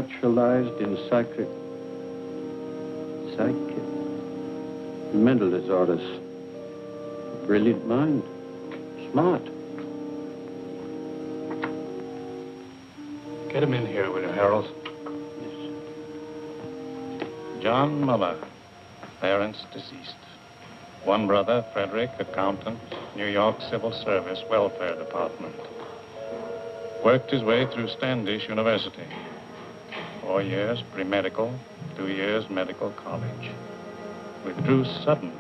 conceptualized in mental disorders. Brilliant mind. Smart. Get him in here, will you, Harold? Yes. John Müller, parents deceased. One brother, Frederick, accountant, New York Civil Service, Welfare Department. Worked his way through Standish University. 4 years pre-medical, 2 years medical college. Withdrew suddenly.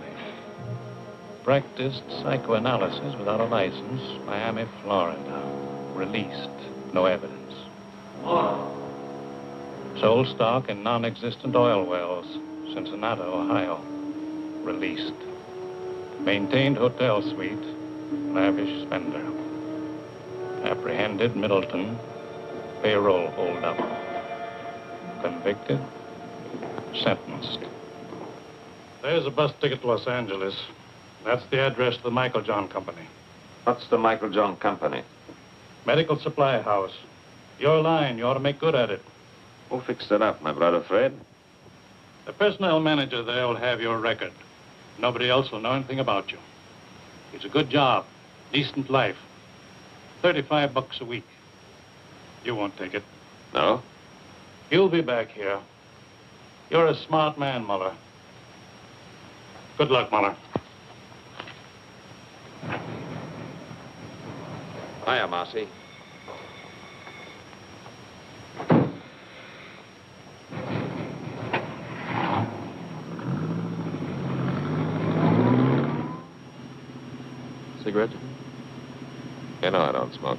Practiced psychoanalysis without a license, Miami, Florida. Released, no evidence. Sold stock in non-existent oil wells, Cincinnati, Ohio. Released. Maintained hotel suite, lavish spender. Apprehended, Middleton, payroll holdup. Convicted, sentenced. There's a bus ticket to Los Angeles. That's the address of the Michael John Company. What's the Michael John Company? Medical supply house. Your line, you ought to make good at it. Who fixed it up, my brother Fred? The personnel manager there will have your record. Nobody else will know anything about you. It's a good job, decent life. $35 a week. You won't take it. No? You'll be back here. You're a smart man, Müller. Good luck, Müller. Hiya, Marcy. Cigarette? You know I don't smoke.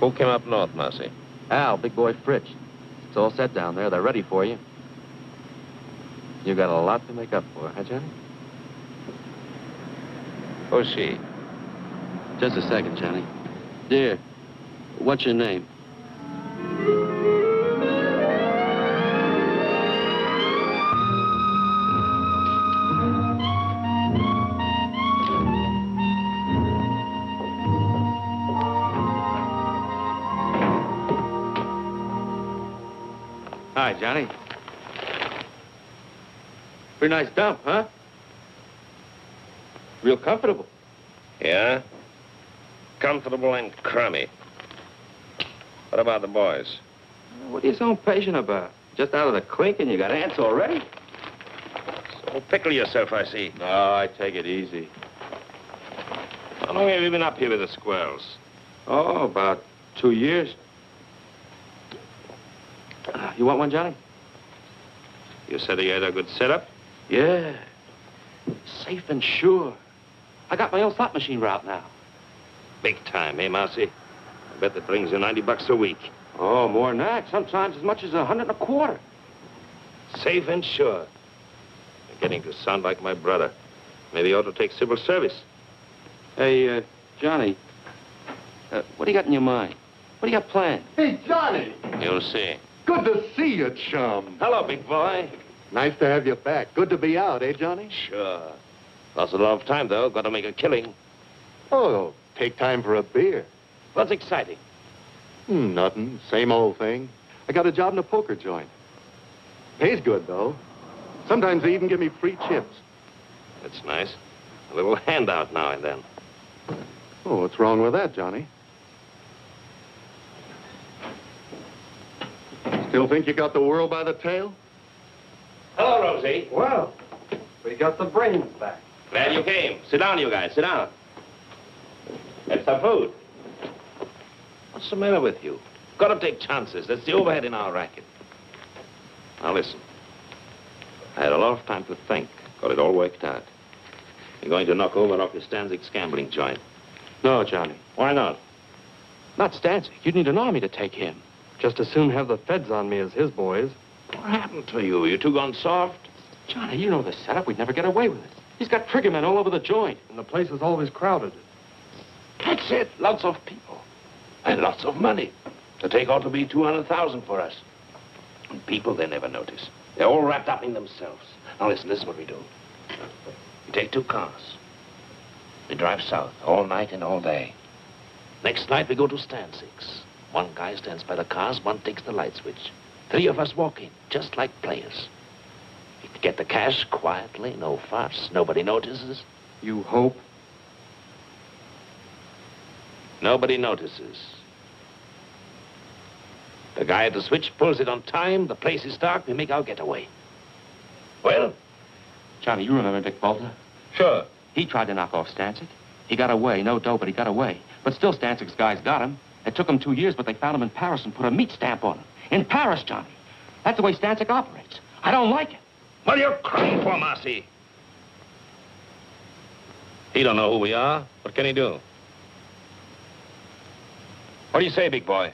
Who came up north, Marcy? Al, big boy Fritz. It's all set down there. They're ready for you. You got a lot to make up for, huh, Johnny? Who's she? Just a second, Johnny. Dear, what's your name? Hi, Johnny. Pretty nice dump, huh? Real comfortable. Yeah? Comfortable and crummy. What about the boys? What are you so impatient about? Just out of the clink and you got ants already? So pickle yourself, I see. No, I take it easy. How long have you been up here with the squirrels? Oh, about 2 years. You want one, Johnny? You said you had a good setup? Yeah. Safe and sure. I got my own slot machine route now. Big time, eh, Marcy? I bet that brings you $90 a week. Oh, more than that. Sometimes as much as $125. Safe and sure. You're getting to sound like my brother. Maybe you ought to take civil service. Hey, Johnny, what do you got in your mind? What do you got planned? Hey, Johnny! You'll see. Good to see you, chum. Hello, big boy. Nice to have you back. Good to be out, eh, Johnny? Sure. Lost a lot of time, though. Got to make a killing. Oh, take time for a beer. What's exciting? Nothing. Same old thing. I got a job in a poker joint. Pays good, though. Sometimes they even give me free chips. That's nice. A little handout now and then. Oh, what's wrong with that, Johnny? Still think you got the world by the tail? Hello, Rosie. Well, we got the brains back. Glad you came. Sit down, you guys. Sit down. Have some food. What's the matter with you? Got to take chances. That's the overhead in our racket. Now, listen. I had a lot of time to think. Got it all worked out. You're going to knock over Rocky Stansyck's gambling joint. No, Johnny. Why not? Not Stansyck. You'd need an army to take him. Just as soon have the feds on me as his boys. What happened to you? You two gone soft? Johnny, you know the setup. We'd never get away with it. He's got trigger men all over the joint. And the place is always crowded. That's it. Lots of people. And lots of money. The take ought to be $200,000 for us. And people, they never notice. They're all wrapped up in themselves. Now listen, this is what we do. We take 2 cars. We drive south all night and all day. Next night we go to Stansyck's. One guy stands by the cars, one takes the light switch. 3 of us walk in, just like players. We get the cash quietly, no fuss. Nobody notices. You hope? Nobody notices. The guy at the switch pulls it on time, the place is dark, we make our getaway. Well? Johnny, you remember Dick Bolter? Sure. He tried to knock off Stansyck. He got away. No dough, but he got away. But still, Stansyck's guys got him. It took him 2 years, but they found him in Paris and put a meat stamp on him. In Paris, Johnny. That's the way Stansyck operates. I don't like it. What are you crying for, Marcy? He don't know who we are. What can he do? What do you say, big boy?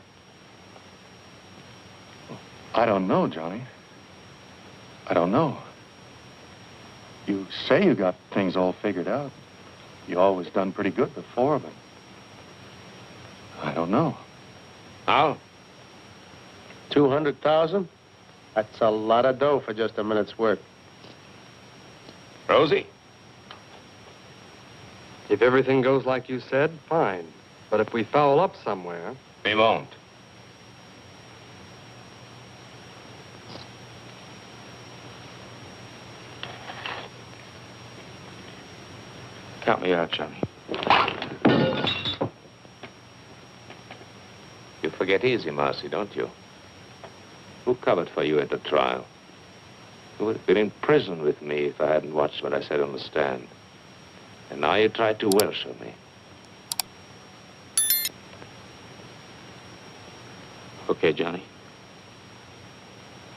I don't know, Johnny. I don't know. You say you got things all figured out. You always done pretty good before, but I don't know. How? 200,000? That's a lot of dough for just a minute's work. Rosie? If everything goes like you said, fine. But if we foul up somewhere... We won't. Count me out, Johnny. You forget easy, Marcy, don't you? Who covered for you at the trial? You would have been in prison with me if I hadn't watched what I said on the stand. And now you tried to Welsh on me. Okay, Johnny.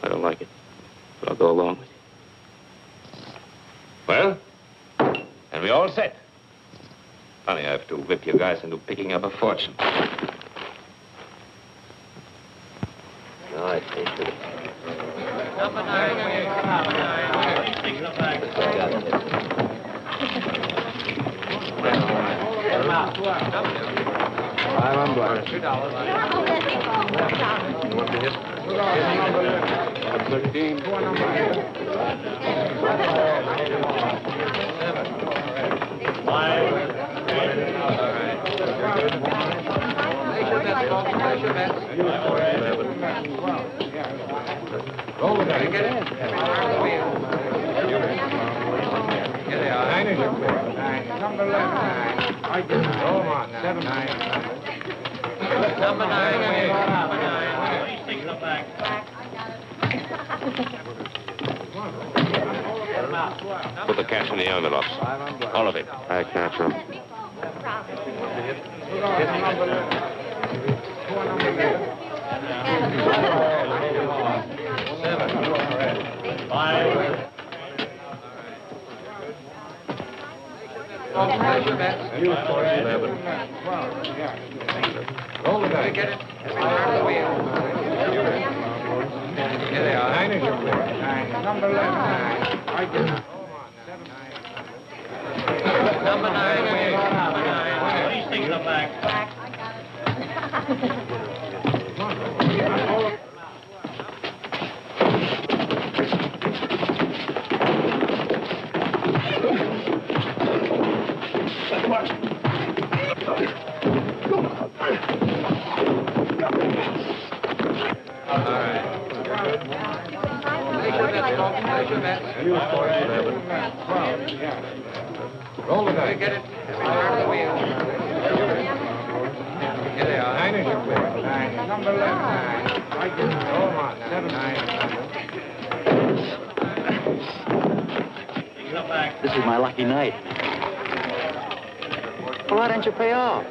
I don't like it, but I'll go along with you. Well? And we all set. Funny, I have to whip you guys into picking up a fortune. No, I think that... Number 9. Take the back. 5 on black. $2. You want the hit? 13. Roll the dice. Get it? Here they are. 9 is your bid. 9. Number 11. 9. I get it. Roll on. 7. 9. Number 9. Number 9. Please take the back. Put the cash in the envelopes. All of it. I catch him. Roll the dice. Get it? Here they are. 9 is your bid. 9. Number 11. 9. I get it. 7. 9. Number 9. Number 9. Please take the back. Roll the dice. Get it? Here they are. 9 is your bid. 9. Number 11. 9. I get it. Roll on. 7. 9. This is my lucky night. Well, why don't you pay off?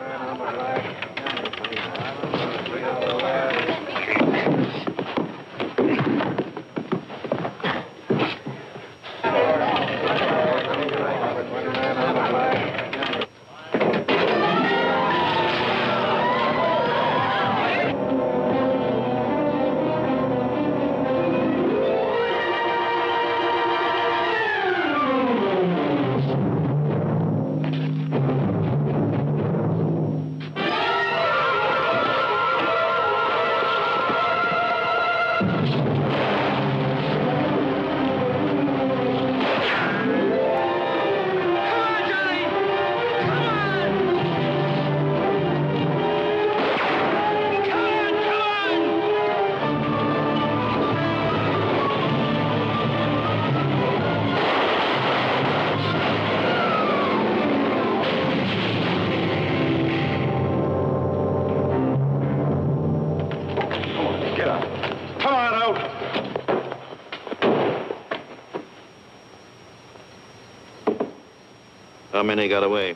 How many got away?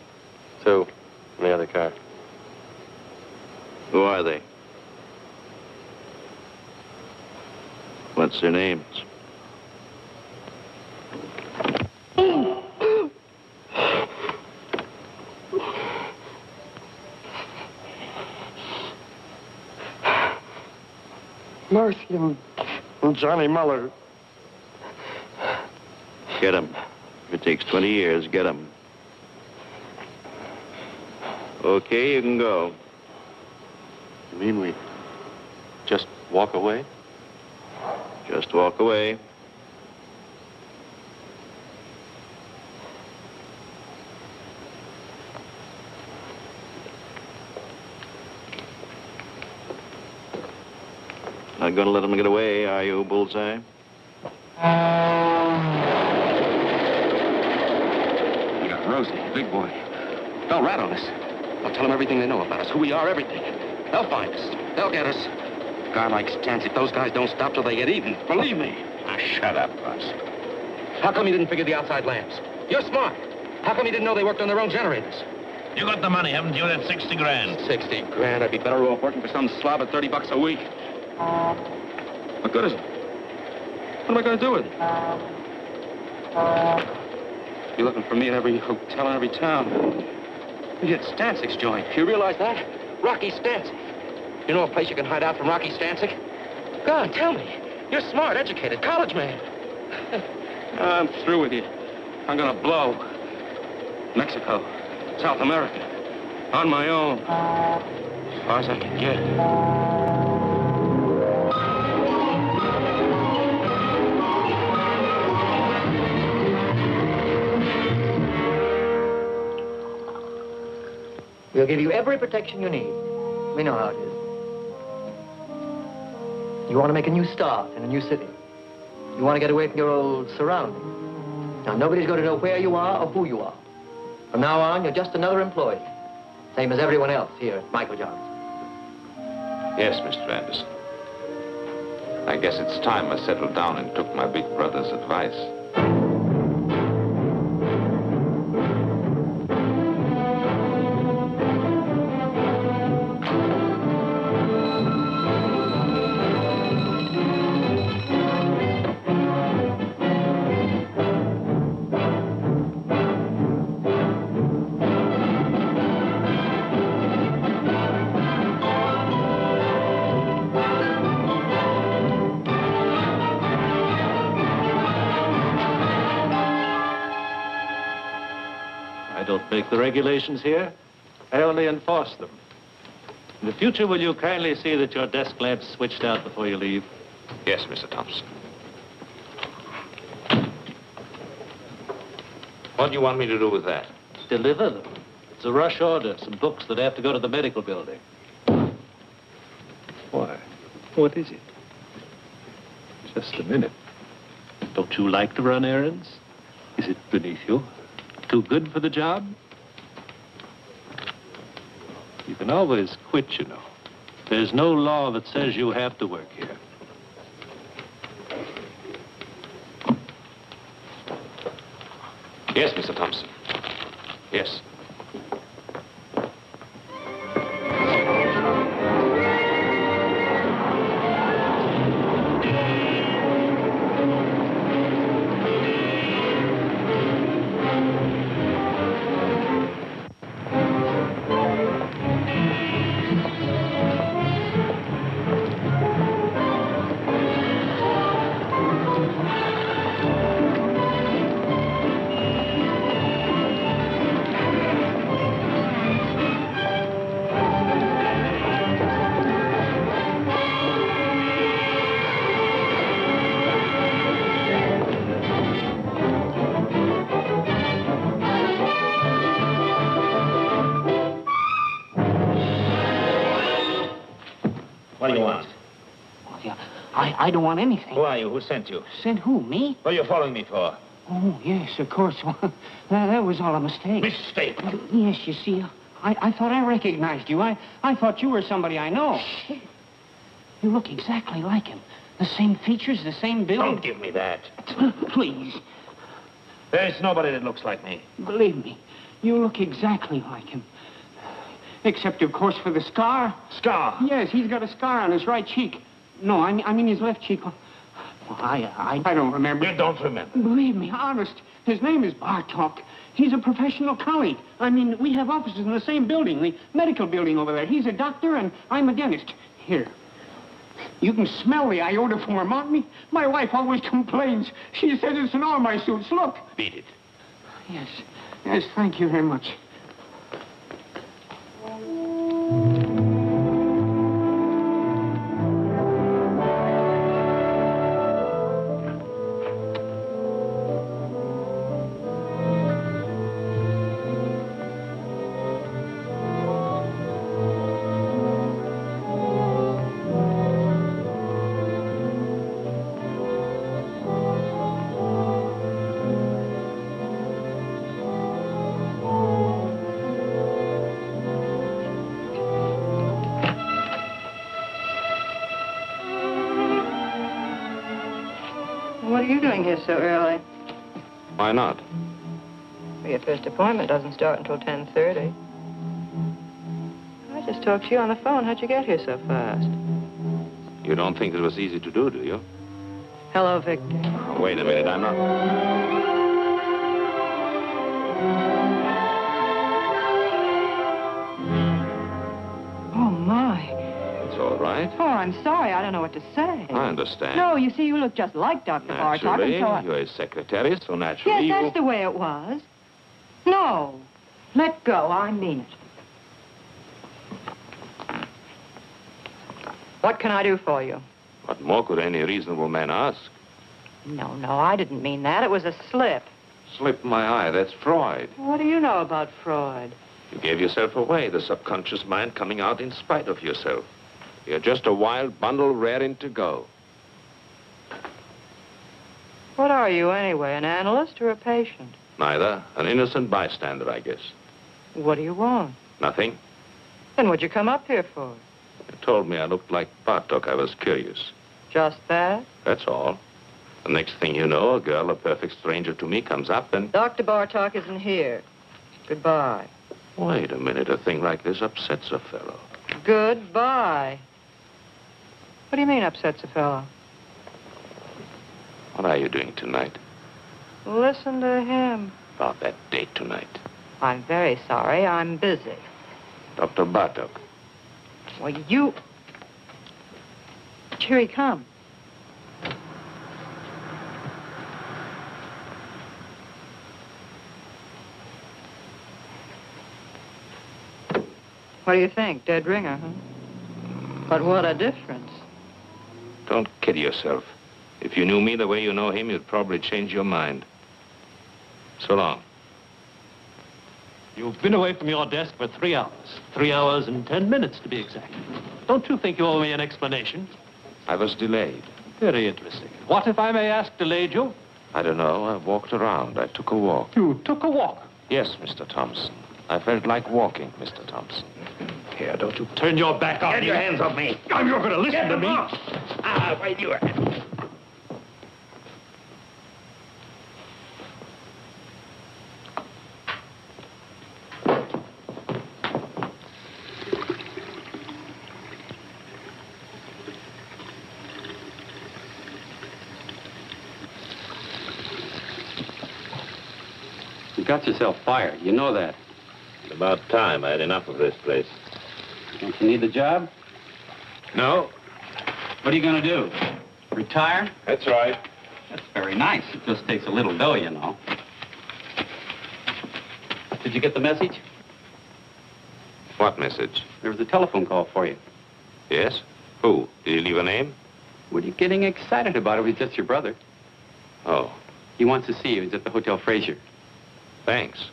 2 in the other car. Who are they? What's their names? Marcy and Johnny Müller. Get them. If it takes 20 years, get them. Okay, you can go. You mean we just walk away? Just walk away. Not gonna let them get away, are you, Bullseye? You got Rosie, big boy. They'll rat on us. They'll tell them everything they know about us, who we are, everything. They'll find us. They'll get us. A guy like Stansyck, those guys don't stop till they get even. Believe me. Ah, shut up, Buzz. How come you didn't figure the outside lamps? You're smart. How come you didn't know they worked on their own generators? You got the money, haven't you? That's 60 grand. 60 grand. I'd be better off working for some slob at 30 bucks a week. What good is it? What am I going to do with it? You're looking for me in every hotel in every town. You hit Stansyck's joint. You realize that? Rocky Stansyck. You know a place you can hide out from Rocky Stansyck? Go on, tell me. You're smart, educated, college man. I'm through with you. I'm going to blow. Mexico, South America, on my own. As far as I can get. We'll give you every protection you need. We know how it is. You want to make a new start in a new city. You want to get away from your old surroundings. Now, nobody's going to know where you are or who you are. From now on, you're just another employee. Same as everyone else here at Michael Johnson. Yes, Mr. Anderson. I guess it's time I settled down and took my big brother's advice. Make the regulations here. I only enforce them. In the future, will you kindly see that your desk lamp's switched out before you leave? Yes, Mr. Thompson. What do you want me to do with that? Deliver them. It's a rush order. Some books that have to go to the medical building. Why? What is it? Just a minute. Don't you like to run errands? Is it beneath you? Too good for the job? You can always quit, you know. There's no law that says you have to work here. Yes, Mr. Thompson. Yes. What do you want? Well, yeah, I don't want anything. Who are you? Who sent you? Sent who, me? What are you following me for? Oh, yes, of course. Well, that was all a mistake. Mistake? Yes, you see, I thought I recognized you. I thought you were somebody I know. You look exactly like him. The same features, the same build. Don't give me that. Please. There's nobody that looks like me. Believe me, You look exactly like him. Except, of course, for the scar. Scar? Yes, he's got a scar on his right cheek. No, I mean his left cheek. I don't remember. You don't remember? Believe me, honest. His name is Bartok. He's a professional colleague. I mean, we have offices in the same building, the medical building over there. He's a doctor and I'm a dentist. Here. You can smell the iodoform on me. My wife always complains. She says it's in all my suits. Look. Beat it. Yes. Yes, thank you very much. What are you doing here so early? Why not? Well, your first appointment doesn't start until 10:30. I just talked to you on the phone. How'd you get here so fast? You don't think it was easy to do you? Hello, Victor. Oh, wait a minute, I'm not... Oh, my. It's all right. Oh, I'm sorry. I don't know what to say. I understand. No, you see, you look just like Dr. Bartok. Naturally, And so you're his secretary, so naturally Yes, that's the way it was. No. Let go. I mean it. What can I do for you? What more could any reasonable man ask? No, I didn't mean that. It was a slip. Slip my eye, that's Freud. What do you know about Freud? You gave yourself away, the subconscious mind coming out in spite of yourself. You're just a wild bundle raring to go. What are you, anyway, an analyst or a patient? Neither. An innocent bystander, I guess. What do you want? Nothing. Then what'd you come up here for? You told me I looked like Bartok. I was curious. Just that? That's all. The next thing you know, a girl, a perfect stranger to me, comes up and... Dr. Bartok isn't here. Goodbye. Wait a minute. A thing like this upsets a fellow. Goodbye. What do you mean upsets a fellow? What are you doing tonight? Listen to him. About that date tonight. I'm very sorry. I'm busy. Dr. Bartok. Well, you... Here he comes. What do you think? Dead ringer, huh? But what a difference. Don't kid yourself. If you knew me the way you know him, you'd probably change your mind. So long. You've been away from your desk for 3 hours. 3 hours and 10 minutes, to be exact. Don't you think you owe me an explanation? I was delayed. Very interesting. What, if I may ask, delayed you? I don't know. I walked around. I took a walk. You took a walk? Yes, Mr. Thompson. I felt like walking, Mr. Thompson. Here, don't you turn your back on me. Get your hands off me. You're going to listen to me. Wait, you... You got yourself fired. You know that. About time. I had enough of this place. Don't you need the job? No. What are you going to do? Retire? That's right. That's very nice. It just takes a little dough, you know. Did you get the message? What message? There was a telephone call for you. Yes? Who? Did he leave a name? What are you getting excited about? It was just your brother. Oh. He wants to see you. He's at the Hotel Fraser. Thanks.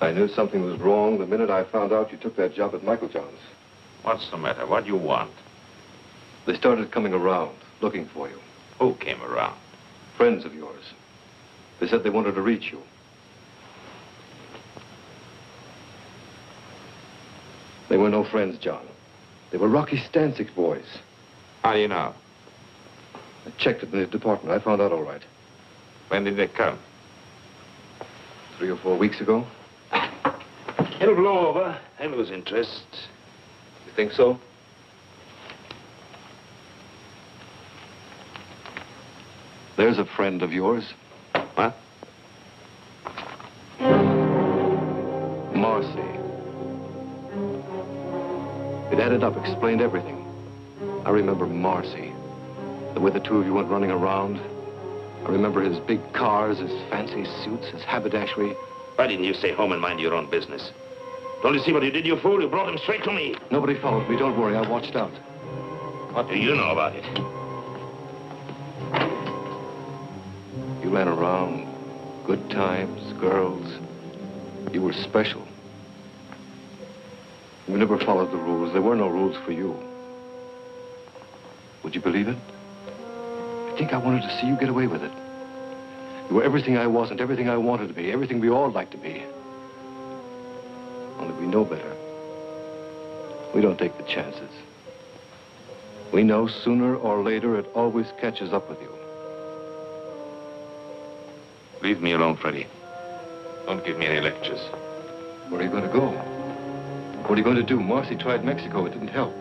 I knew something was wrong the minute I found out you took that job at Michael John's. What's the matter? What do you want? They started coming around, looking for you. Who came around? Friends of yours. They said they wanted to reach you. They were no friends, John. They were Rocky Stansyck's boys. How do you know? I checked it in his department. I found out all right. When did they come? 3 or 4 weeks ago. It'll blow over. I lose interest. You think so? There's a friend of yours. What? Marcy. It added up, explained everything. I remember Marcy. The way the two of you went running around. I remember his big cars, his fancy suits, his haberdashery. Why didn't you stay home and mind your own business? Don't you see what you did, you fool? You brought him straight to me. Nobody followed me. Don't worry. I watched out. What do you know about it? You ran around. Good times, girls. You were special. You never followed the rules. There were no rules for you. Would you believe it? I think I wanted to see you get away with it. You were everything I wasn't, everything I wanted to be, everything we all like to be. Only we know better. We don't take the chances. We know sooner or later it always catches up with you. Leave me alone, Freddie. Don't give me any lectures. Where are you going to go? What are you going to do? Marcy tried Mexico. It didn't help.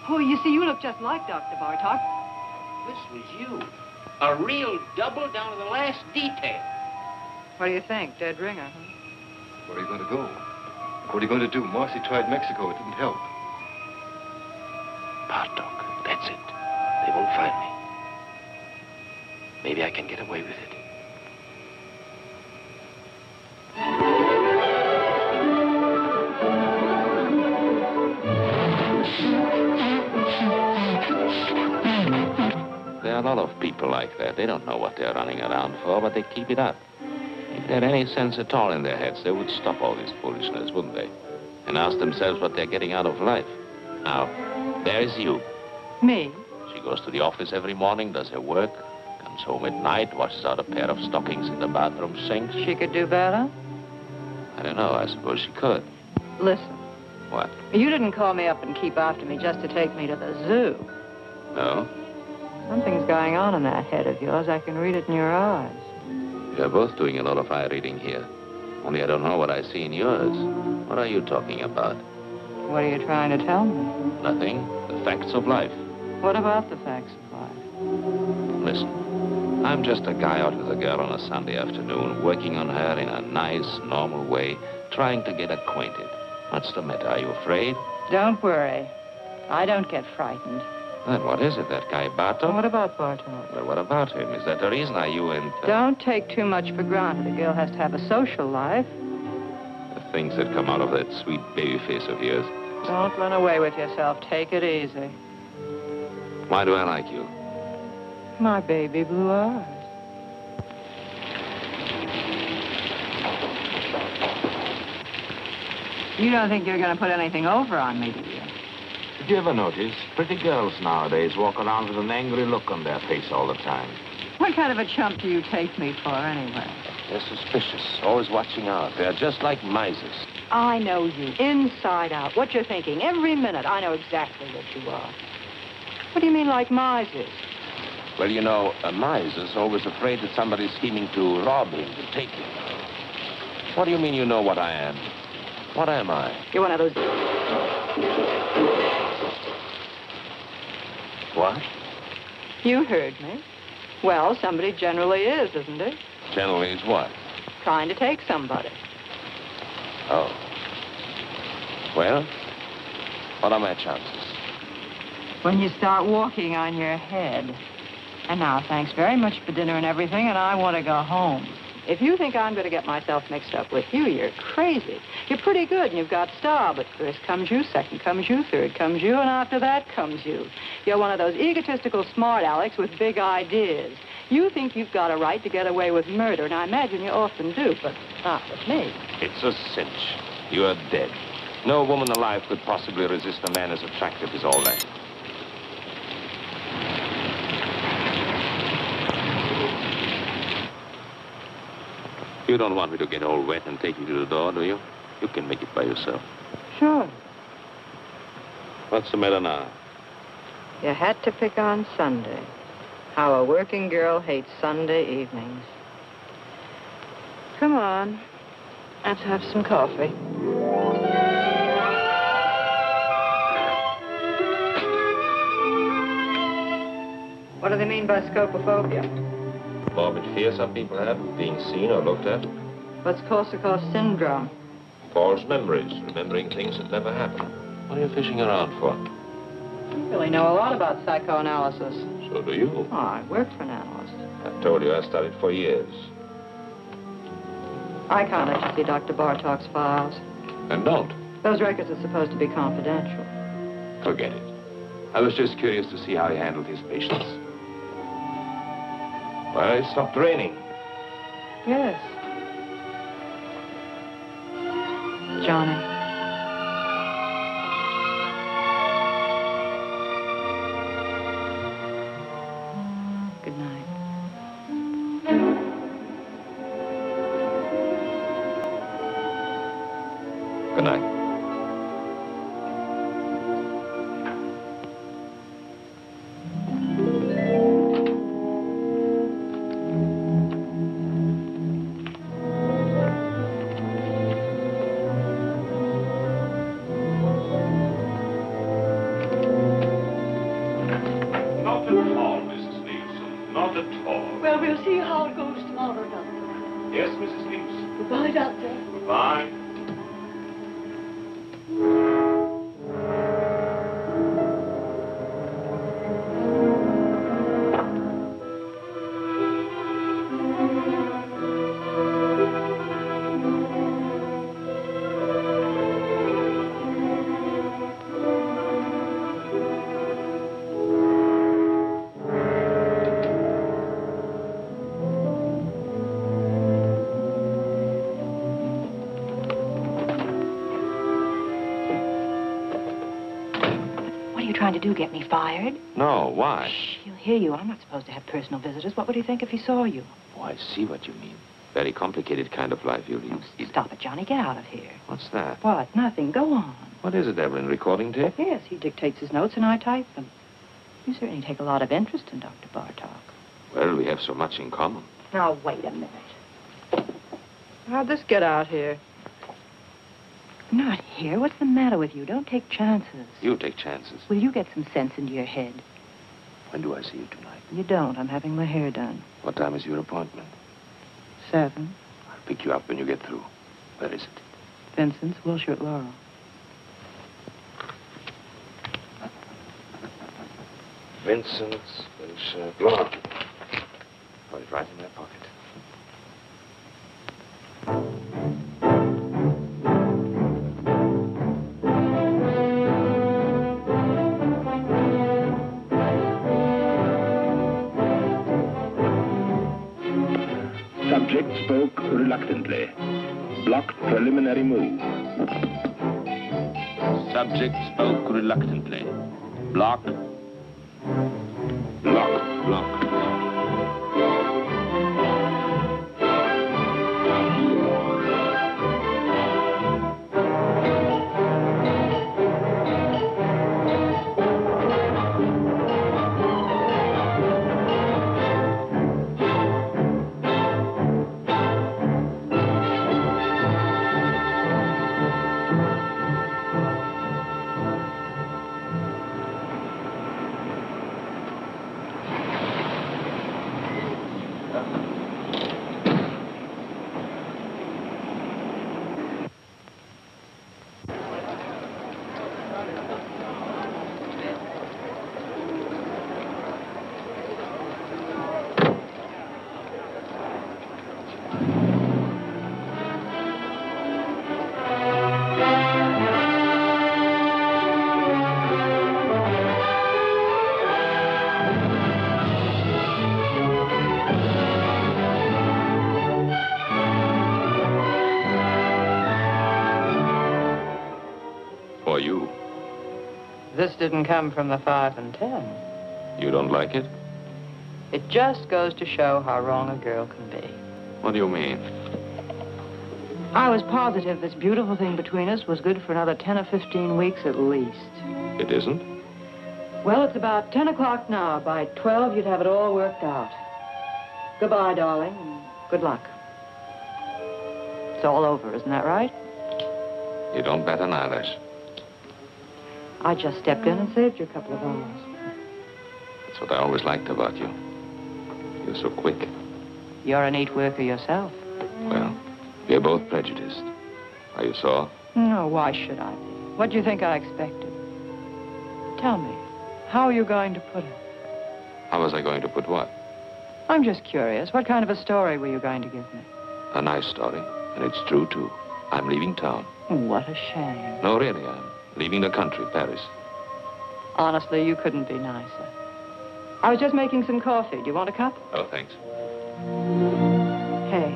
Oh, you see, you look just like Dr. Bartok. This was you. A real double down to the last detail. What do you think? Dead ringer, huh? Where are you going to go? What are you going to do? Marcy tried Mexico. It didn't help. But find me. Maybe I can get away with it. There are a lot of people like that. They don't know what they're running around for, but they keep it up. If they had any sense at all in their heads, they would stop all this foolishness, wouldn't they? And ask themselves what they're getting out of life. Now, there's you. Me? She goes to the office every morning, does her work, comes home at night, washes out a pair of stockings in the bathroom sink. She could do better? I don't know. I suppose she could. Listen. What? You didn't call me up and keep after me just to take me to the zoo. No? Something's going on in that head of yours. I can read it in your eyes. You're both doing a lot of eye reading here. Only I don't know what I see in yours. What are you talking about? What are you trying to tell me? Nothing. The facts of life. What about the facts of life? Listen, I'm just a guy out with a girl on a Sunday afternoon, working on her in a nice, normal way, trying to get acquainted. What's the matter? Are you afraid? Don't worry. I don't get frightened. Then what is it, that guy Bartok? What about Bartok? Well, what about him? Is that the reason you and... Don't take too much for granted. A girl has to have a social life. The things that come out of that sweet baby face of yours. Don't run away with yourself. Take it easy. Why do I like you? My baby blue eyes. You don't think you're going to put anything over on me, do you? Did you ever notice pretty girls nowadays walk around with an angry look on their face all the time? What kind of a chump do you take me for, anyway? They're suspicious, always watching out. They're just like misers. I know you, inside out. What you're thinking, every minute, I know exactly what you are. What do you mean, like misers? Well, you know, a miser's always afraid that somebody's scheming to rob him, to take him. What do you mean you know what I am? What am I? You're one of those... What? You heard me. Well, somebody generally is, isn't it? Generally is what? Trying to take somebody. Oh. Well, what are my chances? When you start walking on your head. And now, thanks very much for dinner and everything, and I want to go home. If you think I'm going to get myself mixed up with you, you're crazy. You're pretty good, and you've got style, but first comes you, second comes you, third comes you, and after that comes you. You're one of those egotistical smart Alecks with big ideas. You think you've got a right to get away with murder, and I imagine you often do, but not with me. It's a cinch. You are dead. No woman alive could possibly resist a man as attractive as all that. You don't want me to get all wet and take you to the door, do you? You can make it by yourself. Sure. What's the matter now? You had to pick on Sunday. How a working girl hates Sunday evenings. Come on. Let's have some coffee. What do they mean by scopophobia? Morbid fear some people have of being seen or looked at. What's Korsakoff syndrome? False memories, remembering things that never happened. What are you fishing around for? You really know a lot about psychoanalysis. So do you. Oh, I work for an analyst. I told you I studied for years. I can't let you see Dr. Bartok's files. And don't. Those records are supposed to be confidential. Forget it. I was just curious to see how he handled his patients. Well, it stopped raining. Yes. Johnny. Good night. Good night. Not at all, Mrs. Nielsen. Not at all. Well, we'll see how it goes tomorrow, Doctor. Yes, Mrs. Nielsen. Goodbye, Doctor. Goodbye. trying to do, get me fired? No, why? Shh, he'll hear you. I'm not supposed to have personal visitors. What would he think if he saw you? Oh, I see what you mean. Very complicated kind of life you lead. Stop it, Johnny. Get out of here. What's that? What? Nothing. Go on. What is it, Evelyn? Recording tape? Yes, he dictates his notes and I type them. You certainly take a lot of interest in Dr. Bartok. Well, we have so much in common. Now, wait a minute. How'd this get out here? Not here. What's the matter with you? Don't take chances. You take chances. Will you get some sense into your head? When do I see you tonight? You don't. I'm having my hair done. What time is your appointment? 7. I'll pick you up when you get through. Where is it? Vincent's, Wilshire at Laurel. Vincent's, Wilshire, Laurel. Got it right in my pocket. Subject spoke reluctantly. Blocked preliminary move. Subject spoke reluctantly. Block. Block. Block. This didn't come from the 5 and 10. You don't like it? It just goes to show how wrong a girl can be. What do you mean? I was positive this beautiful thing between us was good for another 10 or 15 weeks at least. It isn't? Well, it's about 10 o'clock now. By 12, you'd have it all worked out. Goodbye, darling, and good luck. It's all over, isn't that right? You don't bat an eyelash. I just stepped in and saved you a couple of hours. That's what I always liked about you. You're so quick. You're a neat worker yourself. Well, we're both prejudiced. Are you sore? No, why should I be? What do you think I expected? Tell me, how are you going to put it? How was I going to put what? I'm just curious. What kind of a story were you going to give me? A nice story, and it's true, too. I'm leaving town. What a shame. No, really, I'm leaving the country, Paris. Honestly, you couldn't be nicer. I was just making some coffee. Do you want a cup? Oh, thanks. Hey.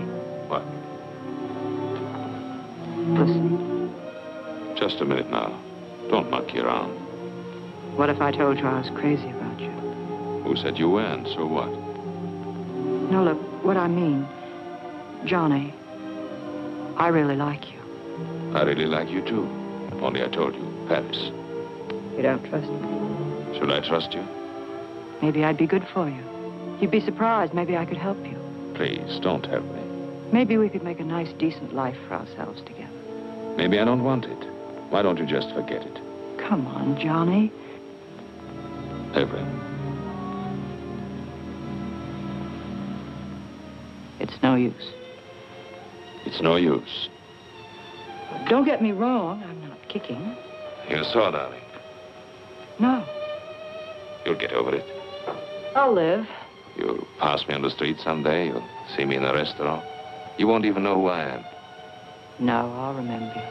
What? Listen. Just a minute now. Don't monkey around. What if I told you I was crazy about you? Who said you weren't? So what? No, look, what I mean, Johnny, I really like you. I really like you, too. Only I told you, Paris. You don't trust me? Should I trust you? Maybe I'd be good for you. You'd be surprised. Maybe I could help you. Please, don't help me. Maybe we could make a nice, decent life for ourselves together. Maybe I don't want it. Why don't you just forget it? Come on, Johnny. Evelyn. It's no use. It's no use. Don't get me wrong. I'm not kicking. You're sore, darling. No. You'll get over it. I'll live. You'll pass me on the street someday. You'll see me in a restaurant. You won't even know who I am. No, I'll remember you.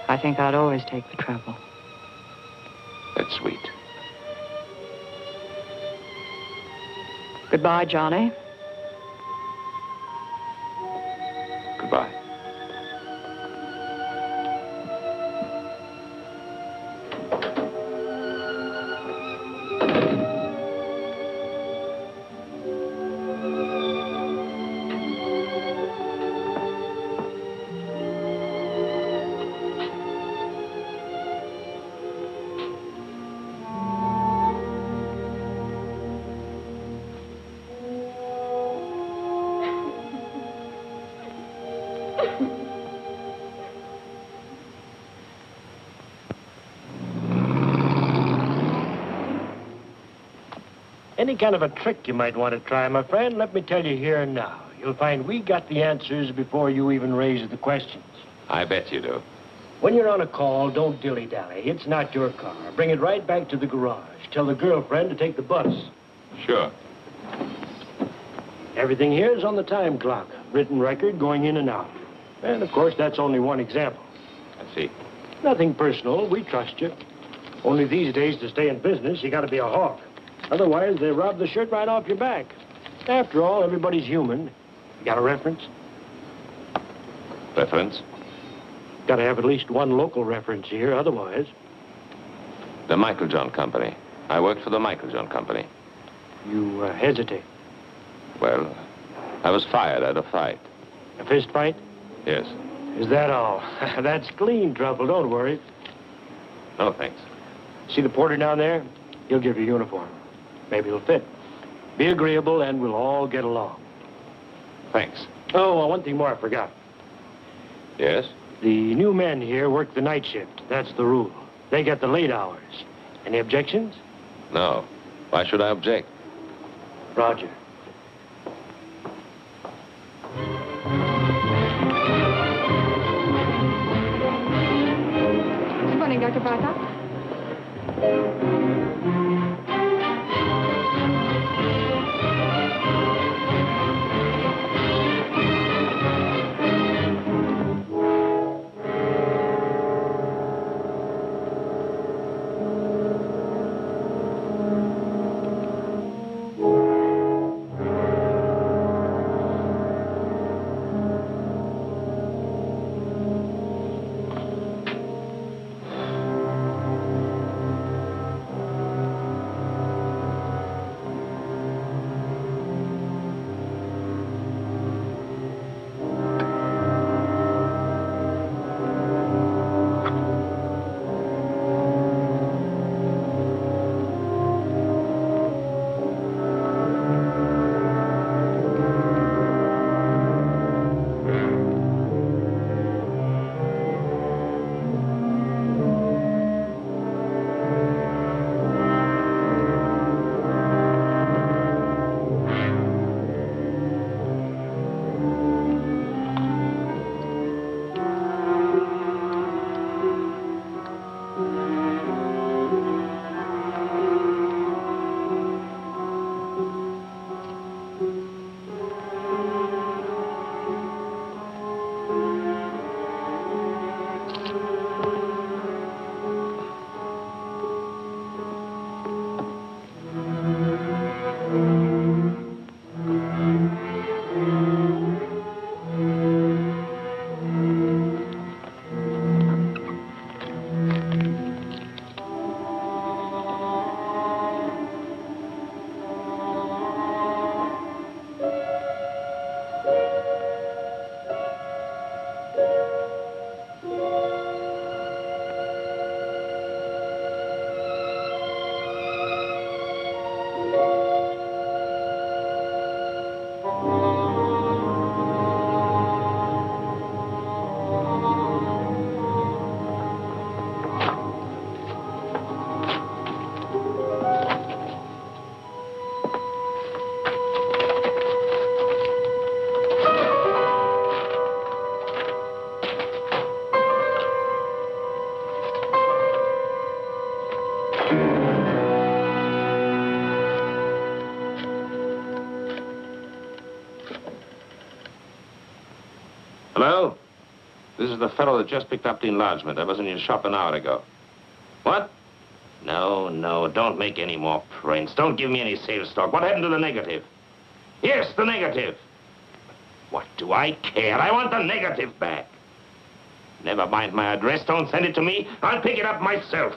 I think I'd always take the trouble. That's sweet. Goodbye, Johnny. Goodbye. Any kind of a trick you might want to try, my friend, let me tell you here and now. You'll find we got the answers before you even raise the questions. I bet you do. When you're on a call, don't dilly-dally. It's not your car. Bring it right back to the garage. Tell the girlfriend to take the bus. Sure. Everything here is on the time clock. Written record going in and out. And, of course, that's only one example. I see. Nothing personal. We trust you. Only these days, to stay in business, you got to be a hawk. Otherwise, they rob the shirt right off your back. After all, everybody's human. You got a reference? Reference? Got to have at least one local reference here, otherwise. The Michael John Company. I worked for the Michael John Company. You hesitate. Well, I was fired at a fight. A fist fight? Yes. Is that all? That's clean trouble, don't worry. No, thanks. See the porter down there? He'll give you a uniform. Maybe it'll fit. Be agreeable and we'll all get along. Thanks. Oh, one thing more I forgot. Yes? The new men here work the night shift. That's the rule. They get the late hours. Any objections? No. Why should I object? Roger. Good morning, Dr. Bartok. Hello? This is the fellow that just picked up the enlargement. I was in your shop an hour ago. What? No, don't make any more prints. Don't give me any sales talk. What happened to the negative? Yes, the negative. What do I care? I want the negative back. Never mind my address. Don't send it to me. I'll pick it up myself.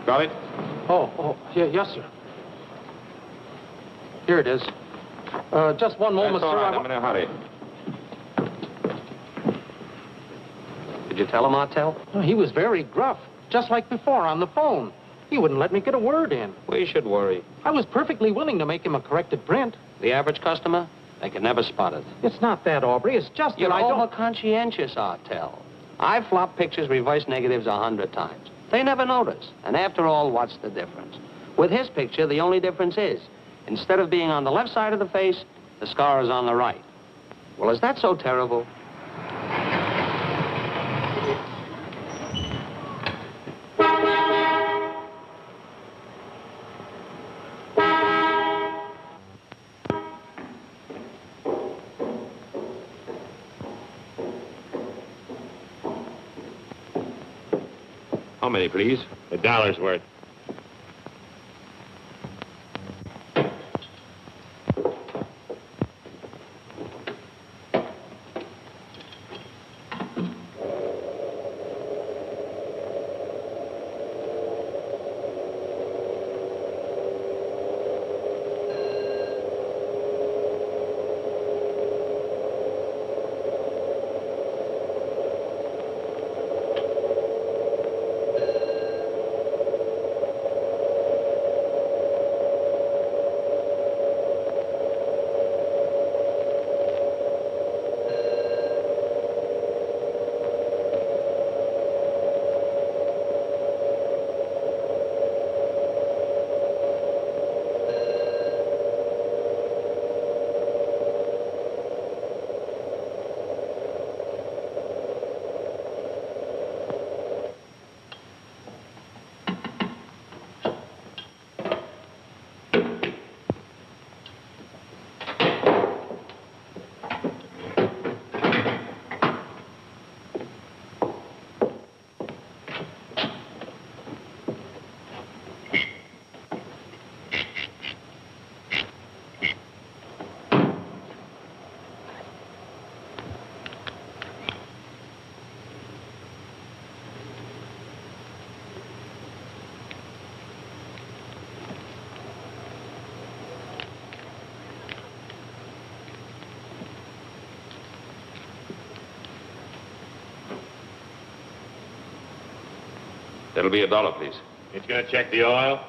Got it? Yeah, yes, sir. Here it is. Just one moment, That's all sir. right. I'm in a hurry. Did you tell him, Martel? Oh, he was very gruff, just like before on the phone. He wouldn't let me get a word in. We should worry. I was perfectly willing to make him a corrected print. The average customer? They can never spot it. It's not that, Aubrey. It's just You're that I don't... over-conscientious, Artel. I've flopped pictures reverse negatives 100 times. They never notice. And after all, what's the difference? With his picture, the only difference is, instead of being on the left side of the face, the scar is on the right. Well, is that so terrible? How many, please? $1's worth. That'll be $1, please. He's gonna check the oil.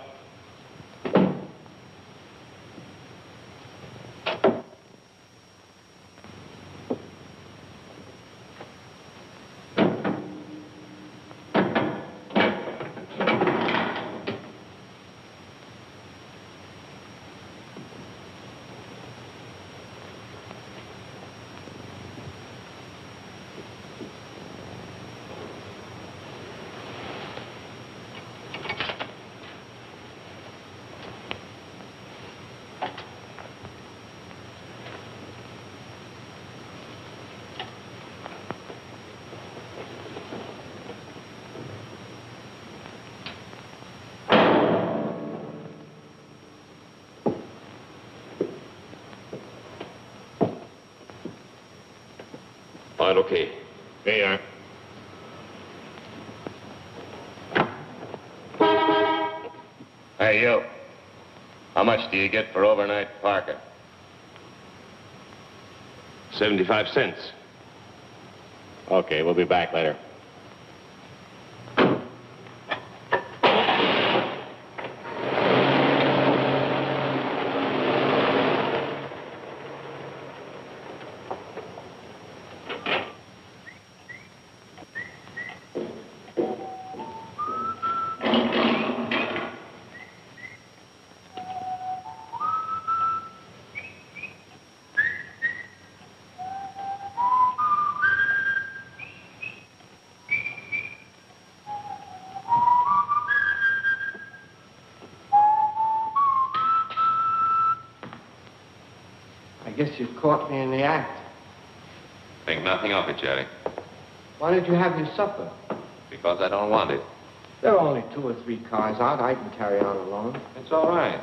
All right, okay. There you are. Hey, you. How much do you get for overnight parking? 75 cents. Okay, we'll be back later. I guess you caught me in the act. Think nothing of it, Jerry. Why did you have your supper? Because I don't want it. There are only 2 or 3 cars out. I can carry on alone. It's all right.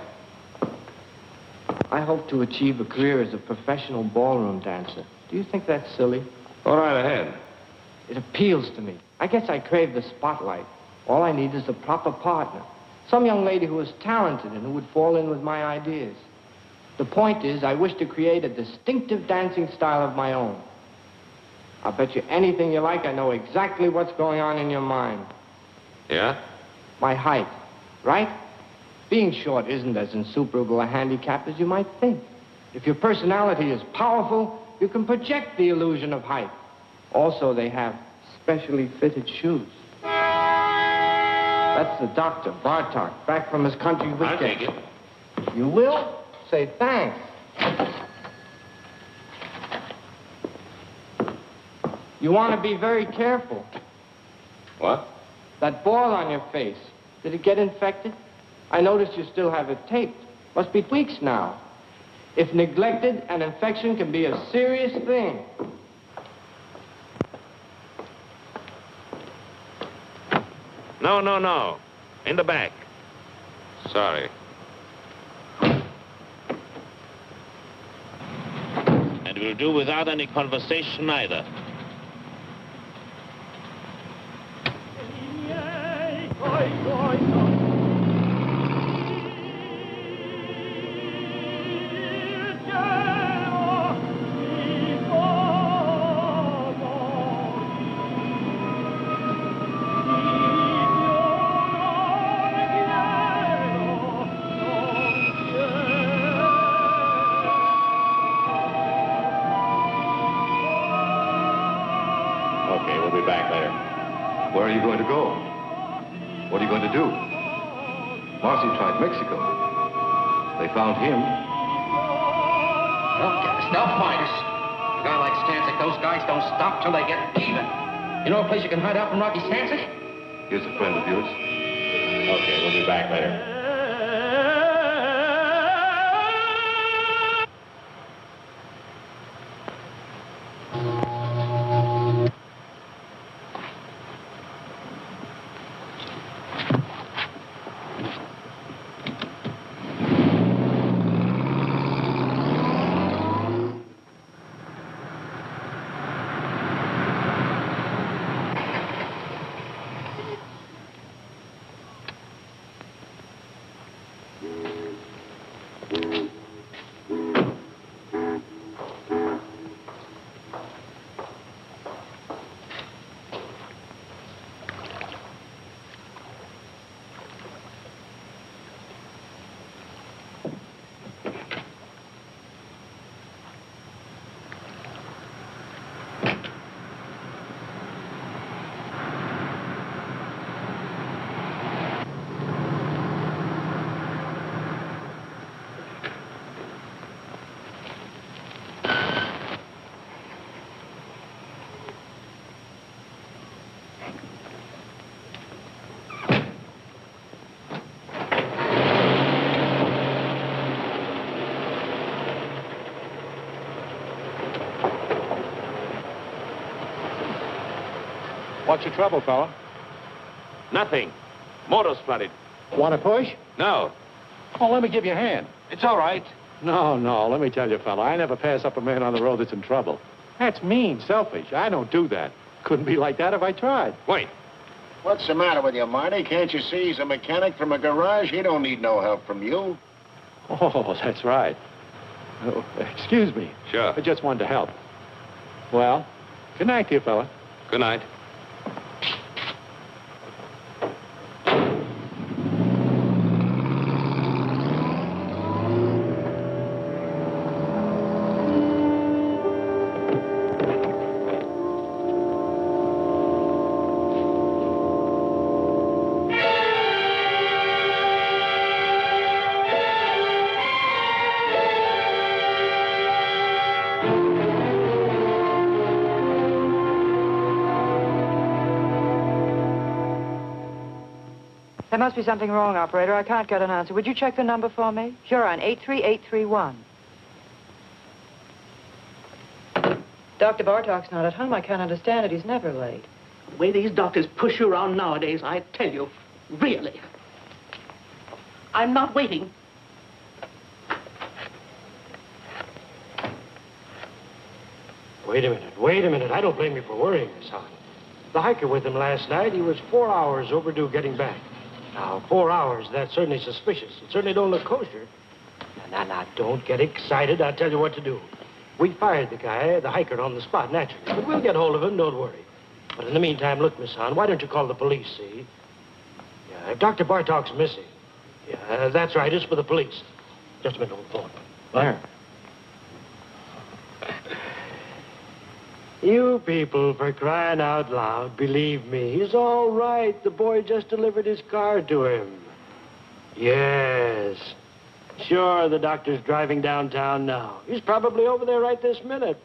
I hope to achieve a career as a professional ballroom dancer. Do you think that's silly? Go right ahead. It appeals to me. I guess I crave the spotlight. All I need is a proper partner. Some young lady who is talented and who would fall in with my ideas. The point is, I wish to create a distinctive dancing style of my own. I'll bet you anything you like, I know exactly what's going on in your mind. Yeah? My height, right? Being short isn't as insuperable a handicap as you might think. If your personality is powerful, you can project the illusion of height. Also, they have specially fitted shoes. That's the doctor, Bartok, back from his country weekend. I'll take it. You will? Say thanks. You want to be very careful. What? That boil on your face, did it get infected? I noticed you still have it taped. Must be weeks now. If neglected, an infection can be a serious thing. No, no, no. In the back. Sorry. And we'll do without any conversation either. Okay, we'll be back later. Where are you going to go? What are you going to do? Marcy tried Mexico. They found him. They'll get us. They'll find us. A guy like Stansyck, those guys don't stop till they get even. You know a place you can hide out from Rocky Stansyck? Here's a friend of yours. Okay, we'll be back later. What's your trouble, fella? Nothing. Motor's flooded. Want to push? No. Oh, let me give you a hand. It's all right. No, let me tell you, fella, I never pass up a man on the road that's in trouble. That's mean, selfish. I don't do that. Couldn't be like that if I tried. Wait. What's the matter with you, Marty? Can't you see he's a mechanic from a garage? He don't need no help from you. Oh, that's right. Oh, excuse me. Sure. I just wanted to help. Well, good night to you, fella. Good night. There must be something wrong, operator. I can't get an answer. Would you check the number for me? Sure, on 83831. Dr. Bartok's not at home. I can't understand it. He's never late. The way these doctors push you around nowadays, I tell you, really. I'm not waiting. Wait a minute. I don't blame you for worrying, Miss Hahn. The hiker with him last night, he was 4 hours overdue getting back. Now, 4 hours, that's certainly suspicious. It certainly don't look kosher. Now, don't get excited. I'll tell you what to do. We fired the guy, the hiker, on the spot, naturally. But we'll get hold of him, don't worry. But in the meantime, look, Miss Hahn, why don't you call the police, see? Yeah, if Dr. Bartok's missing. Yeah, that's right, it's for the police. Just a minute on the phone. There. You people, for crying out loud, believe me, he's all right. The boy just delivered his car to him. Yes. Sure, the doctor's driving downtown now. He's probably over there right this minute.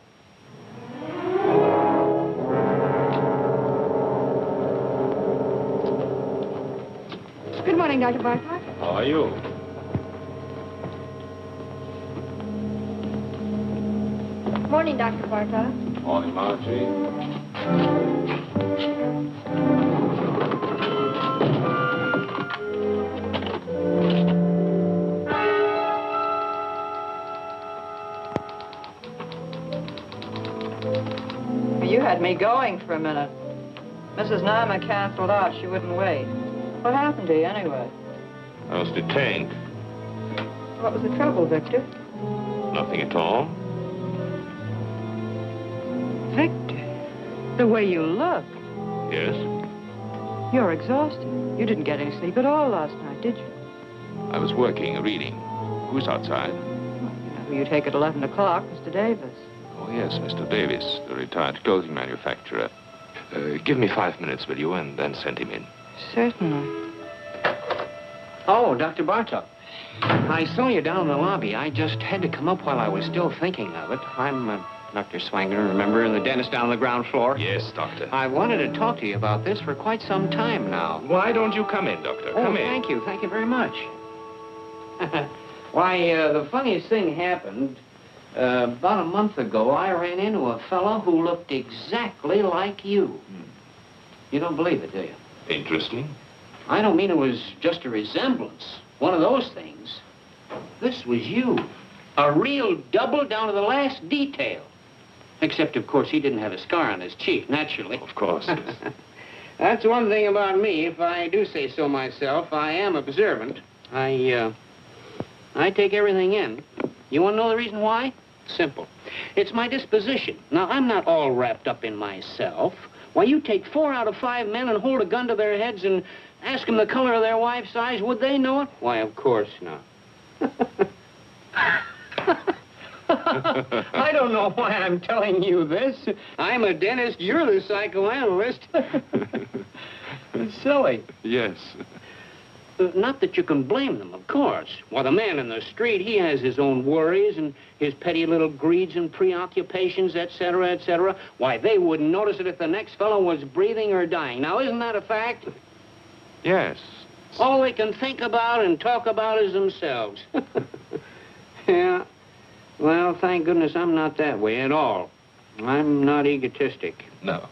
Good morning, Dr. Bartok. How are you? Morning, Dr. Bartok. Morning, Margie. You had me going for a minute. Mrs. Nama canceled out. She wouldn't wait. What happened to you, anyway? I was detained. What was the trouble, Victor? Nothing at all. Victor, the way you look. Yes? You're exhausted. You didn't get any sleep at all last night, did you? I was working, reading. Who's outside? You know who you take at 11 o'clock, Mr. Davis. Oh, yes, Mr. Davis, the retired clothing manufacturer. Give me 5 minutes, will you, and then send him in. Certainly. Oh, Dr. Bartok. I saw you down in the lobby. I just had to come up while I was still thinking of it. I'm Dr. Swangner, remember, and the dentist down on the ground floor? Yes, doctor. I wanted to talk to you about this for quite some time now. Why don't you come in, doctor? Oh, Come in. thank you. Thank you very much. Why, the funniest thing happened. About a month ago, I ran into a fellow who looked exactly like you. You don't believe it, do you? Interesting. I don't mean it was just a resemblance. One of those things. This was you. A real double down to the last detail. Except, of course, he didn't have a scar on his cheek, naturally. Of course. Yes. That's one thing about me. If I do say so myself, I am observant. I take everything in. You want to know the reason why? Simple. It's my disposition. Now, I'm not all wrapped up in myself. Why, you take 4 out of 5 men and hold a gun to their heads and ask them the color of their wife's eyes, would they know it? Why, of course not. I don't know why I'm telling you this. I'm a dentist, you're the psychoanalyst. It's silly. Yes. Not that you can blame them, of course. Why, the man in the street, he has his own worries and his petty little greeds and preoccupations, et cetera, et cetera. Why, they wouldn't notice it if the next fellow was breathing or dying. Now, isn't that a fact? Yes. All they can think about and talk about is themselves. Yeah. Well, thank goodness I'm not that way at all. I'm not egotistic. No.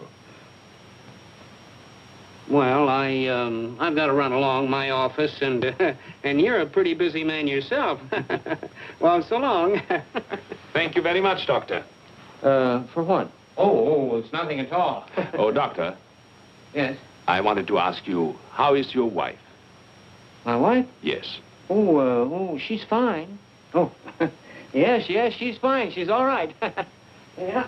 Well, I've got to run along my office, and you're a pretty busy man yourself. Well, so long. Thank you very much, doctor. For what? Oh, it's nothing at all. Oh, doctor. Yes? I wanted to ask you, how is your wife? My wife? Yes. Oh, she's fine. Oh, yes, she's fine. She's all right. Yeah.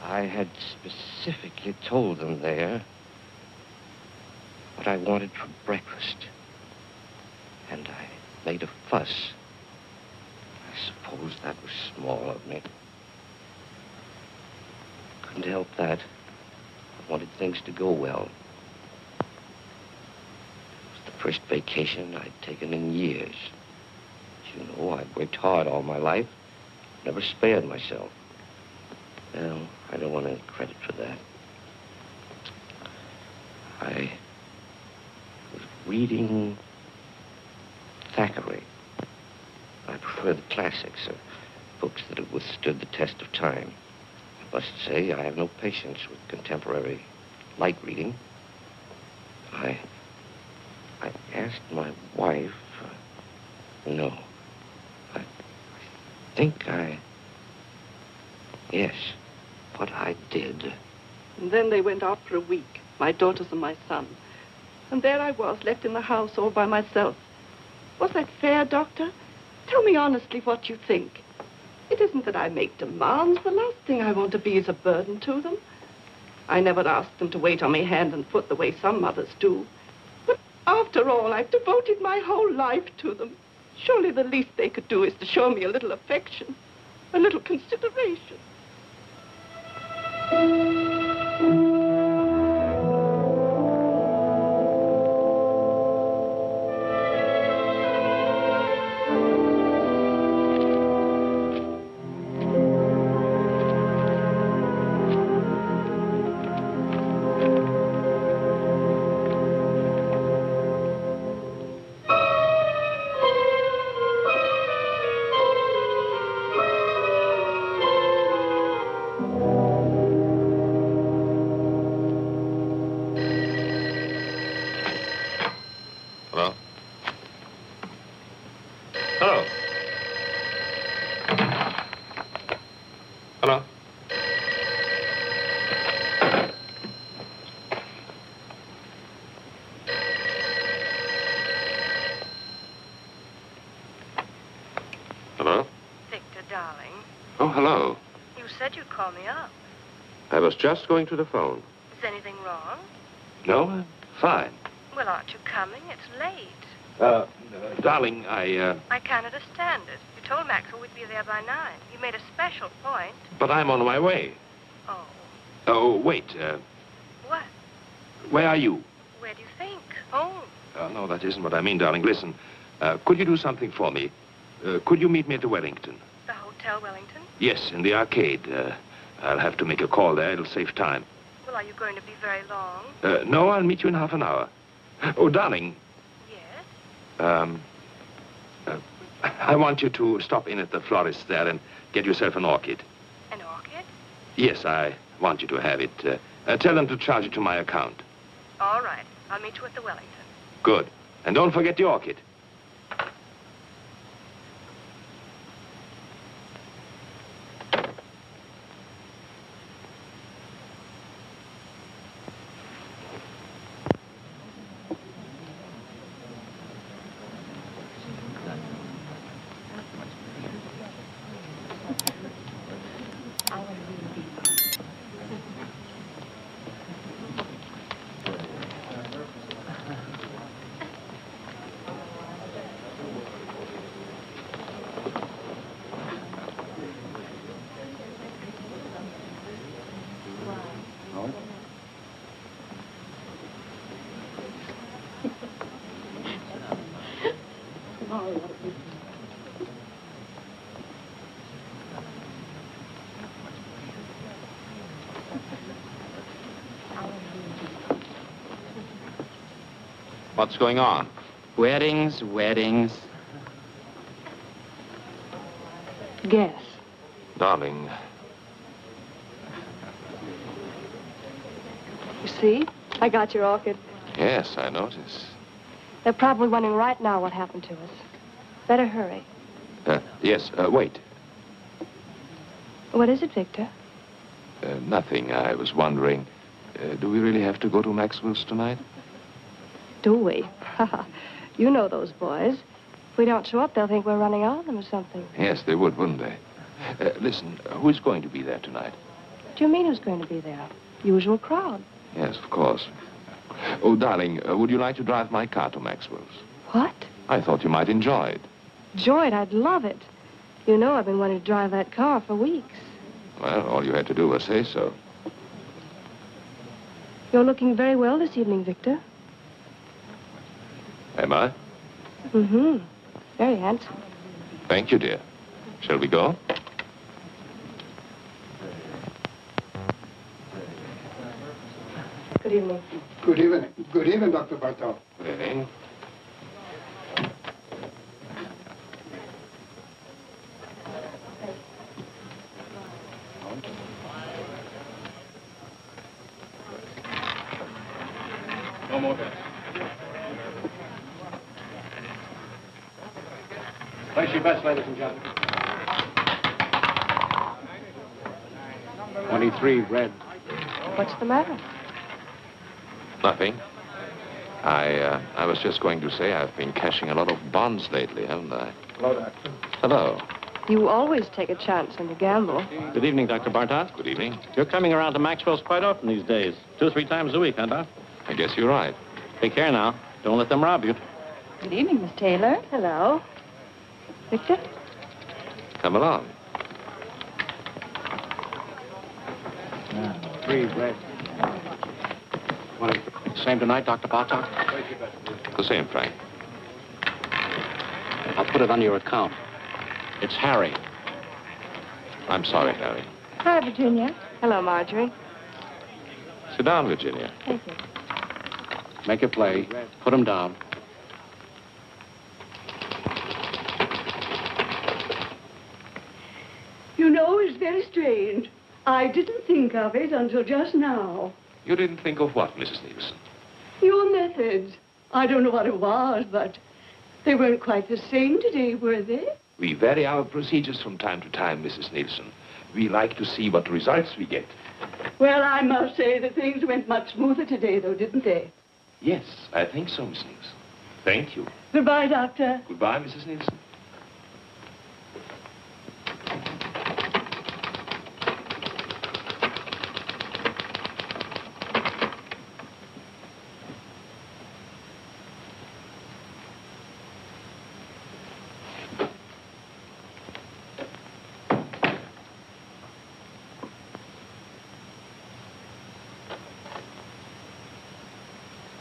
I had specifically told them there what I wanted for breakfast. And I made a fuss. I suppose that was small of me. Couldn't help that. I wanted things to go well. It was the first vacation I'd taken in years. As you know, I'd worked hard all my life. Never spared myself. Well, I don't want any credit for that. I was reading Thackeray. I prefer the classics, books that have withstood the test of time. I must say I have no patience with contemporary light reading. I asked my wife, no, I think yes, what I did. And then they went out for a week, my daughters and my son. And there I was, left in the house all by myself. Was that fair, Doctor? Tell me honestly what you think. It isn't that I make demands. The last thing I want to be is a burden to them. I never asked them to wait on me hand and foot the way some mothers do. But after all, I've devoted my whole life to them. Surely the least they could do is to show me a little affection, a little consideration. I was just going to the phone. Is anything wrong? No, I'm fine. Well, aren't you coming? It's late. Darling, I can't understand it. You told Maxwell we'd be there by 9. You made a special point. But I'm on my way. Oh. Oh, wait. What? Where are you? Where do you think? Home. No, that isn't what I mean, darling. Listen, could you do something for me? Could you meet me at the Wellington? The Hotel Wellington? Yes, in the arcade. I'll have to make a call there. It'll save time. Well, are you going to be very long? No, I'll meet you in half an hour. Oh, darling. Yes? I want you to stop in at the florist there and get yourself an orchid. An orchid? Yes, I want you to have it. Tell them to charge it to my account. All right. I'll meet you at the Wellington. Good. And don't forget the orchid. What's going on? Weddings, weddings. Guess. Darling. You see? I got your orchid. Yes, I notice. They're probably wondering right now what happened to us. Better hurry. Yes, wait. What is it, Victor? Nothing. I was wondering, do we really have to go to Maxwell's tonight? Do we? You know those boys. If we don't show up, they'll think we're running on them or something. Yes, they would, wouldn't they? Listen, who's going to be there tonight? What do you mean who's going to be there? Usual crowd. Yes, of course. Oh, darling, would you like to drive my car to Maxwell's? What? I thought you might enjoy it. Enjoy it? I'd love it. You know I've been wanting to drive that car for weeks. Well, all you had to do was say so. You're looking very well this evening, Victor. Am I? Mm-hmm. Very handsome. Thank you, dear. Shall we go? Good evening. Good evening. Good evening, Dr. Bartok. Good evening. No more bets. Place your bets, ladies and gentlemen. 23, red. What's the matter? Nothing. I was just going to say I've been cashing a lot of bonds lately, haven't I? Hello, Doctor. Hello. You always take a chance when you gamble. Good evening, Dr. Bartot. Good evening. You're coming around to Maxwell's quite often these days. 2 or 3 times a week, huh, Doc? I guess you're right. Take care now. Don't let them rob you. Good evening, Miss Taylor. Hello. Victor? Come along. Three red. Same tonight, Dr. Bartok? The same, Frank. I'll put it on your account. It's Harry. I'm sorry, Harry. Hi, Virginia. Hello, Marjorie. Sit down, Virginia. Thank you. Make it play. Put him down. You know, it's very strange. I didn't think of it until just now. You didn't think of what, Mrs. Nielsen? Your methods. I don't know what it was, but they weren't quite the same today, were they? We vary our procedures from time to time, Mrs. Nielsen. We like to see what results we get. Well, I must say that things went much smoother today, though, didn't they? Yes, I think so, Miss Nielsen. Thank you. Goodbye, Doctor. Goodbye, Mrs. Nielsen.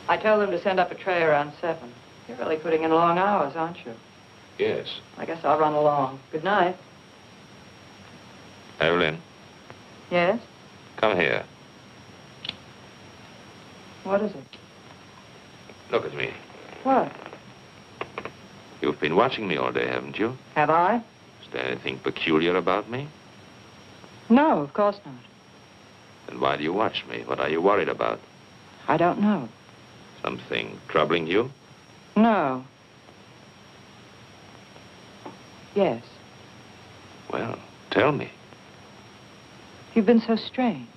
I told them to send up a tray around 7. You're really putting in long hours, aren't you? Yes. I guess I'll run along. Good night. Evelyn, Yes? come here. What is it? Look at me. What? You've been watching me all day, haven't you? Have I? Is there anything peculiar about me? No, of course not. Then why do you watch me? What are you worried about? I don't know. Something troubling you? No. Yes. Well, tell me. You've been so strange.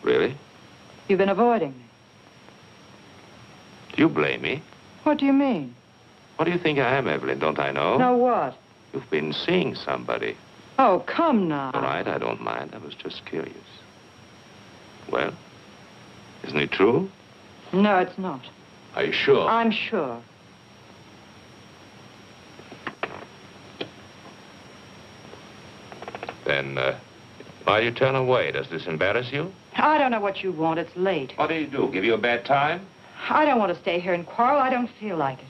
Really? You've been avoiding me. Do you blame me? What do you mean? What do you think I am, Evelyn? Don't I know? No, what? You've been seeing somebody. Oh, come now. All right, I don't mind. I was just curious. Well, isn't it true? No, it's not. Are you sure? I'm sure. Then, why do you turn away? Does this embarrass you? I don't know what you want. It's late. What do you do? Give you a bad time? I don't want to stay here and quarrel. I don't feel like it.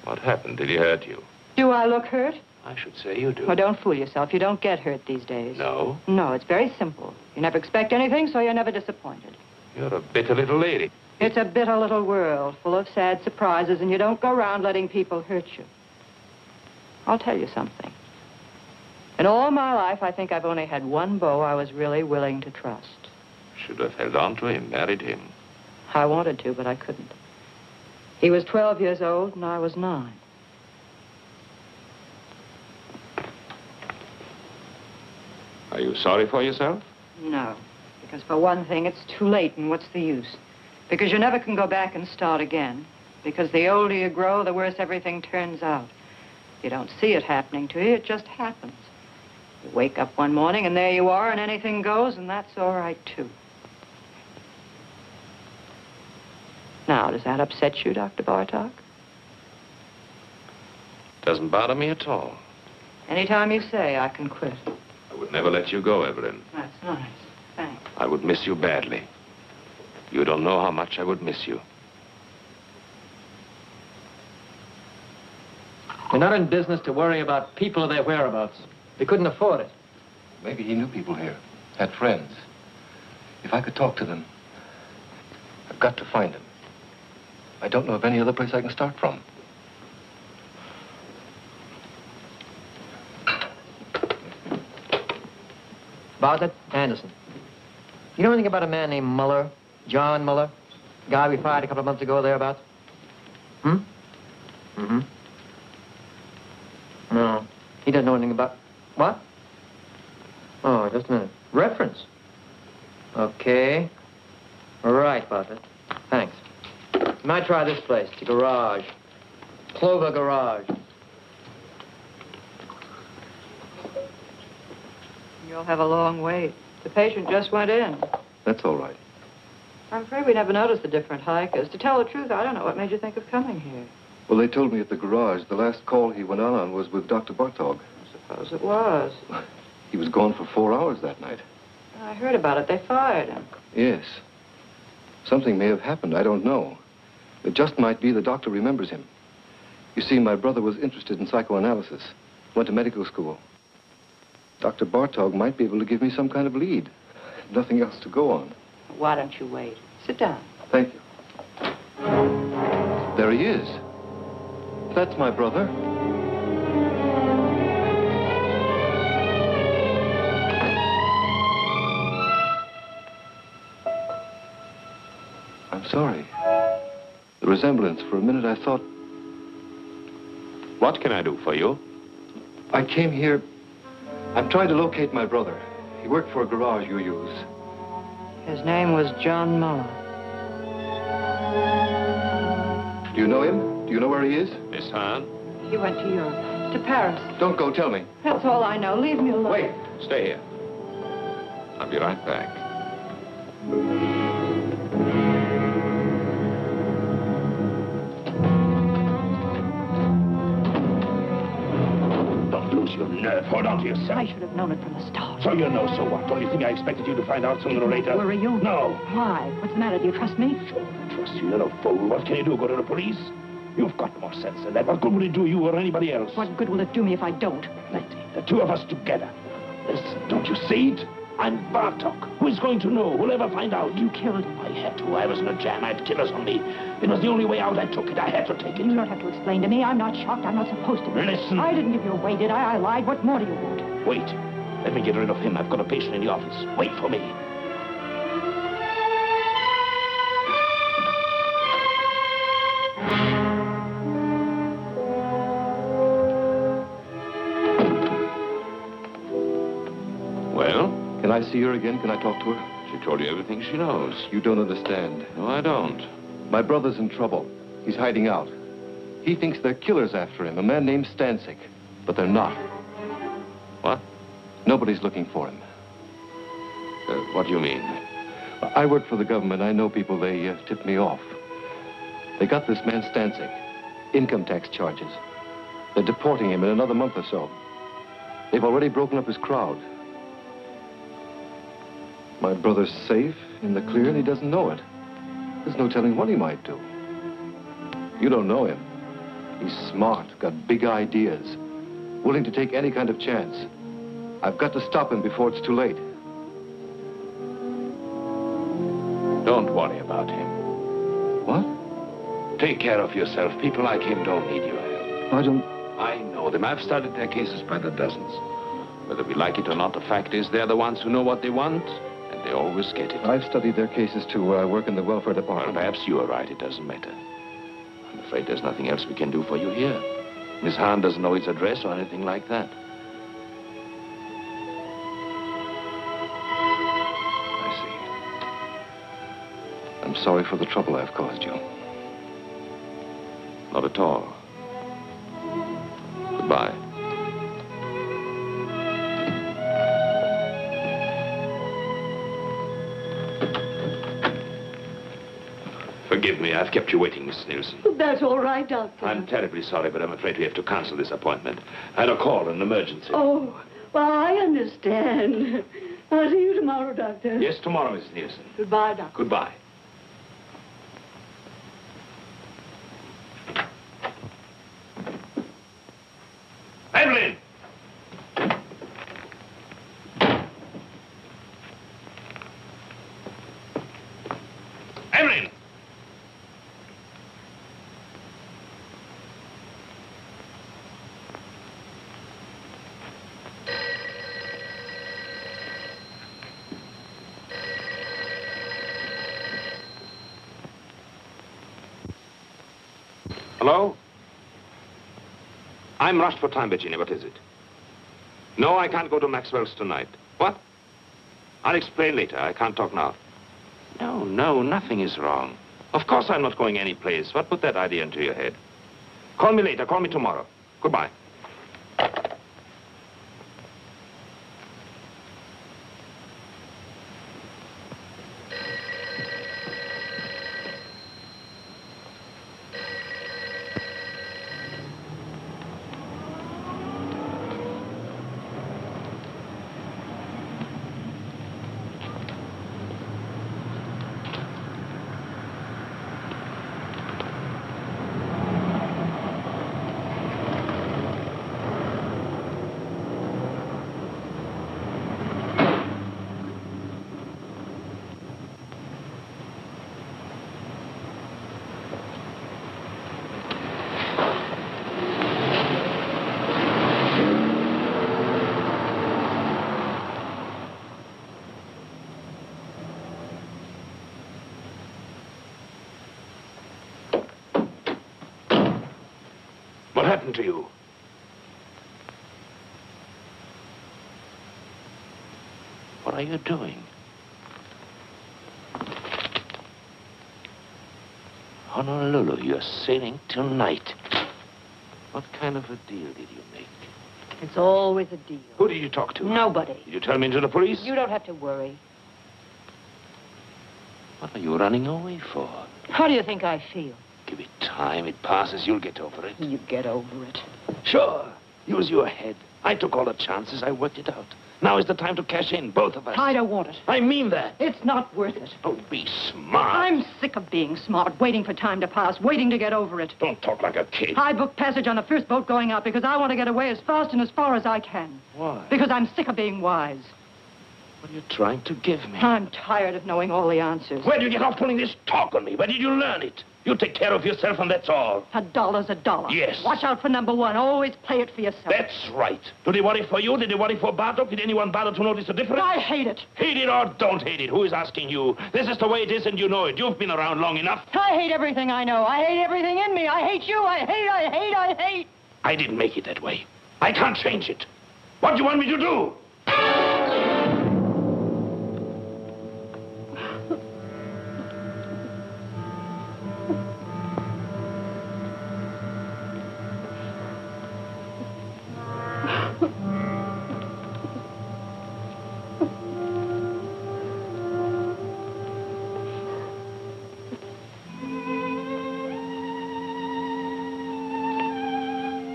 What happened? Did he hurt you? Do I look hurt? I should say you do. Well, don't fool yourself. You don't get hurt these days. No? No, it's very simple. You never expect anything, so you're never disappointed. You're a bitter little lady. It's a bitter little world full of sad surprises, and you don't go around letting people hurt you. I'll tell you something. In all my life, I think I've only had one beau I was really willing to trust. Should have held on to him, married him. I wanted to, but I couldn't. He was 12 years old, and I was 9. Are you sorry for yourself? No, because for one thing, it's too late, and what's the use? Because you never can go back and start again. Because the older you grow, the worse everything turns out. You don't see it happening to you, it just happens. You wake up one morning, and there you are, and anything goes, and that's all right, too. Now, does that upset you, Dr. Bartok? Doesn't bother me at all. Anytime you say, I can quit. I would never let you go, Evelyn. That's nice. Thanks. I would miss you badly. You don't know how much I would miss you. You're not in business to worry about people or their whereabouts. They couldn't afford it. Maybe he knew people here, had friends. If I could talk to them, I've got to find them. I don't know of any other place I can start from. Bartlett, Anderson. You know anything about a man named Müller? John Müller? The guy we fired a couple of months ago thereabouts? Mm-hmm. No. He doesn't know anything about... What? Oh, just a minute. Reference. Okay. Right, Bartlett. Thanks. You might try this place, the garage. Clover Garage. You'll have a long wait. The patient just went in. That's all right. I'm afraid we never noticed the different hikers. To tell the truth, I don't know what made you think of coming here. Well, they told me at the garage the last call he went on was with Dr. Bartog. Suppose it was. He was gone for 4 hours that night. I heard about it. They fired him. Yes. Something may have happened. I don't know. It just might be the doctor remembers him. You see, my brother was interested in psychoanalysis. Went to medical school. Dr. Bartog might be able to give me some kind of lead. Nothing else to go on. Why don't you wait? Sit down. Thank you. There he is. That's my brother. I'm sorry. The resemblance, for a minute I thought... What can I do for you? I came here... I'm trying to locate my brother. He worked for a garage you use. His name was John Müller. Do you know him? Do you know where he is? Miss Hahn? He went to Europe, to Paris. Don't go, tell me. That's all I know. Leave me alone. Wait. Stay here. I'll be right back. Don't lose your nerve. Hold on to yourself. I should have known it from the start. So you know, so what? Don't you think I expected you to find out sooner or later? Worry you? No. Why? What's the matter? Do you trust me? Sure, I trust you. You're no fool. What can you do? Go to the police? You've got more sense than that. What good will it do you or anybody else? What good will it do me if I don't? Plenty. The two of us together. Listen, don't you see it? I'm Bartok. Who is going to know? Who'll ever find out? You killed him. I had to. I was in a jam. I had killers on me. It was the only way out. I took it. I had to take it. You don't have to explain to me. I'm not shocked. I'm not supposed to be. Listen. I didn't give you away, did I? I lied. What more do you want? Wait. Let me get rid of him. I've got a patient in the office. Wait for me. Well? Can I see her again? Can I talk to her? She told you everything she knows. You don't understand. No, I don't. My brother's in trouble. He's hiding out. He thinks they're killers after him, a man named Stansyck. But they're not. What? Nobody's looking for him. What do you mean? I work for the government. I know people. They tipped me off. They got this man Stansyck. Income tax charges. They're deporting him in another month or so. They've already broken up his crowd. My brother's safe, in the clear, and he doesn't know it. There's no telling what he might do. You don't know him. He's smart, got big ideas, willing to take any kind of chance. I've got to stop him before it's too late. Don't worry about him. What? Take care of yourself. People like him don't need your help. I know them. I've studied their cases by the dozens. Whether we like it or not, the fact is they're the ones who know what they want, and they always get it. I've studied their cases, too. I work in the welfare department. Well, perhaps you are right. It doesn't matter. I'm afraid there's nothing else we can do for you here. Miss Hahn doesn't know his address or anything like that. I'm sorry for the trouble I've caused you. Not at all. Goodbye. Forgive me, I've kept you waiting, Miss Nielsen. That's all right, Doctor. I'm terribly sorry, but I'm afraid we have to cancel this appointment. I had a call, an emergency. Oh, well, I understand. I'll see you tomorrow, Doctor. Yes, tomorrow, Miss Nielsen. Goodbye, Doctor. Goodbye. Evelyn! Evelyn! Hello? I'm rushed for time, Virginia. What is it? No, I can't go to Maxwell's tonight. What? I'll explain later. I can't talk now. No, nothing is wrong. Of course I'm not going anyplace. What put that idea into your head? Call me later. Call me tomorrow. Goodbye. happened to you? What are you doing? Honolulu, you're sailing tonight. What kind of a deal did you make? It's always a deal. Who did you talk to? Nobody. Did you turn me into the police? You don't have to worry. What are you running away for? How do you think I feel? Give it time. It passes. You'll get over it. You get over it. Sure. Use your head. I took all the chances. I worked it out. Now is the time to cash in, both of us. I don't want it. I mean that. It's not worth it. Oh, be smart. I'm sick of being smart, waiting for time to pass, waiting to get over it. Don't talk like a kid. I booked passage on the first boat going out because I want to get away as fast and as far as I can. Why? Because I'm sick of being wise. What are you trying to give me? I'm tired of knowing all the answers. Where did you get off pulling this talk on me? Where did you learn it? You take care of yourself and that's all. $1's $1. Yes. Watch out for number one. Always play it for yourself. That's right. Do they worry for you? Did they worry for Bartok? Did anyone bother to notice the difference? I hate it. Hate it or don't hate it. Who is asking you? This is the way it is and you know it. You've been around long enough. I hate everything I know. I hate everything in me. I hate you. I hate. I didn't make it that way. I can't change it. What do you want me to do?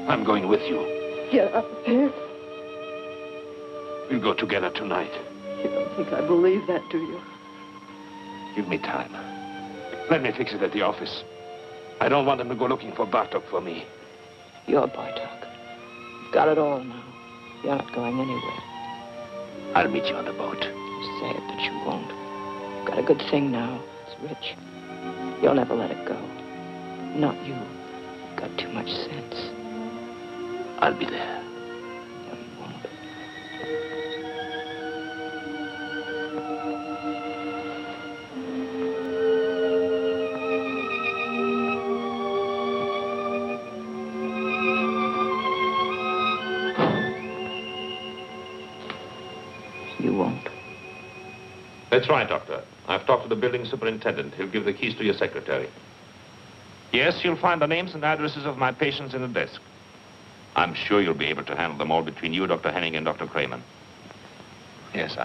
I'm going with you. Get up there. We'll go together tonight. You don't think I believe that, do you? Give me time. Let me fix it at the office. I don't want them to go looking for Bartok for me. You're Bartok. You've got it all now. You're not going anywhere. I'll meet you on the boat. You say it, but you won't. You've got a good thing now. It's rich. You'll never let it go. Not you. You've got too much sense. I'll be there. No, you won't. You won't. That's right, Doctor. I've talked to the building superintendent. He'll give the keys to your secretary. Yes, you'll find the names and addresses of my patients in the desk. I'm sure you'll be able to handle them all between you, Dr. Henning, and Dr. Kramer. Yes,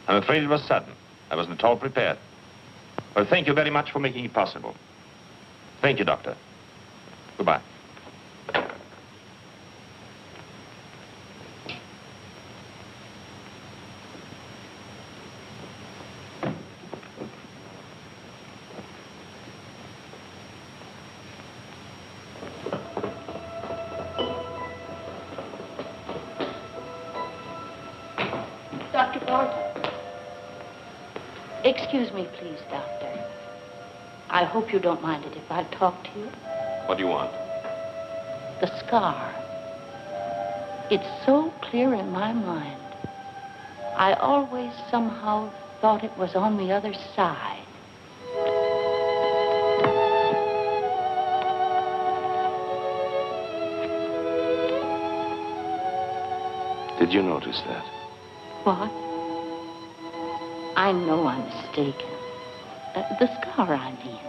I'm afraid it was sudden. I wasn't at all prepared. Well, thank you very much for making it possible. Thank you, Doctor. Goodbye. Dr. Bartok. Excuse me, please, Doctor. I hope you don't mind it if I talk to you. What do you want? The scar. It's so clear in my mind. I always somehow thought it was on the other side. Did you notice that? What? I know I'm mistaken. The scar, I mean.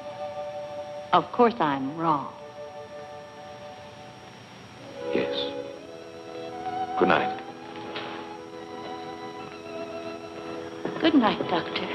Of course I'm wrong. Yes. Good night. Good night, Doctor.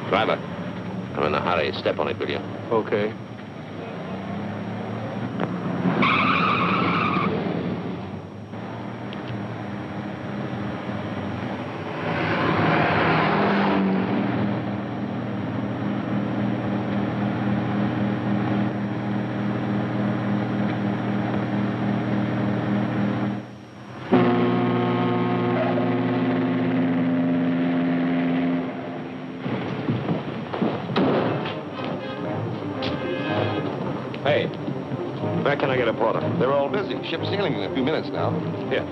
Driver, I'm in a hurry. Step on it, will you? Okay. Hey, where can I get a porter? They're all busy. Ship's sailing in a few minutes now. Here.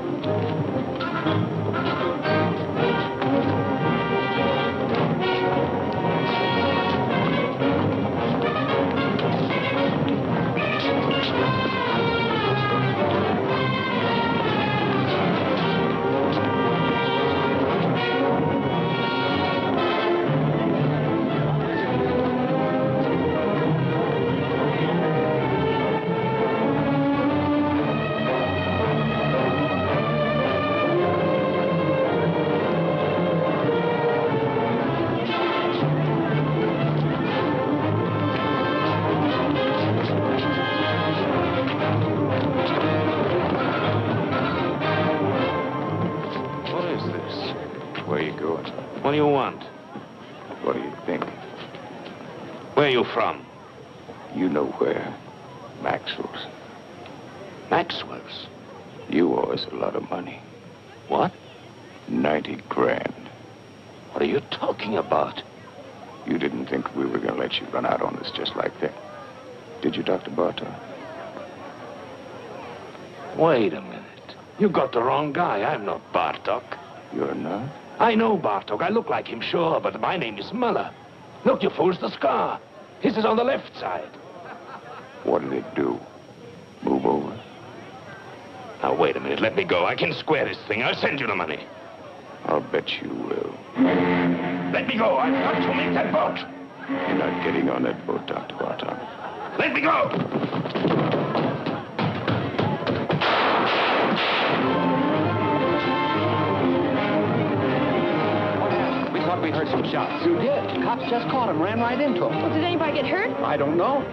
What do you want? What do you think? Where are you from? You know where. Maxwell's. Maxwell's? You owe us a lot of money. What? 90 grand. What are you talking about? You didn't think we were going to let you run out on us just like that. Did you, Dr. Bartok? Wait a minute. You got the wrong guy. I'm not Bartok. You're not? I know Bartok. I look like him, sure, but my name is Müller. Look, you fools, the scar. His is on the left side. What did it do? Move over? Now, wait a minute. Let me go. I can square this thing. I'll send you the money. I'll bet you will. Let me go. I've got to make that boat. You're not getting on that boat, Dr. Bartok. Let me go. We heard some shots. You did. Cops just caught him, ran right into him. Well, did anybody get hurt? I don't know.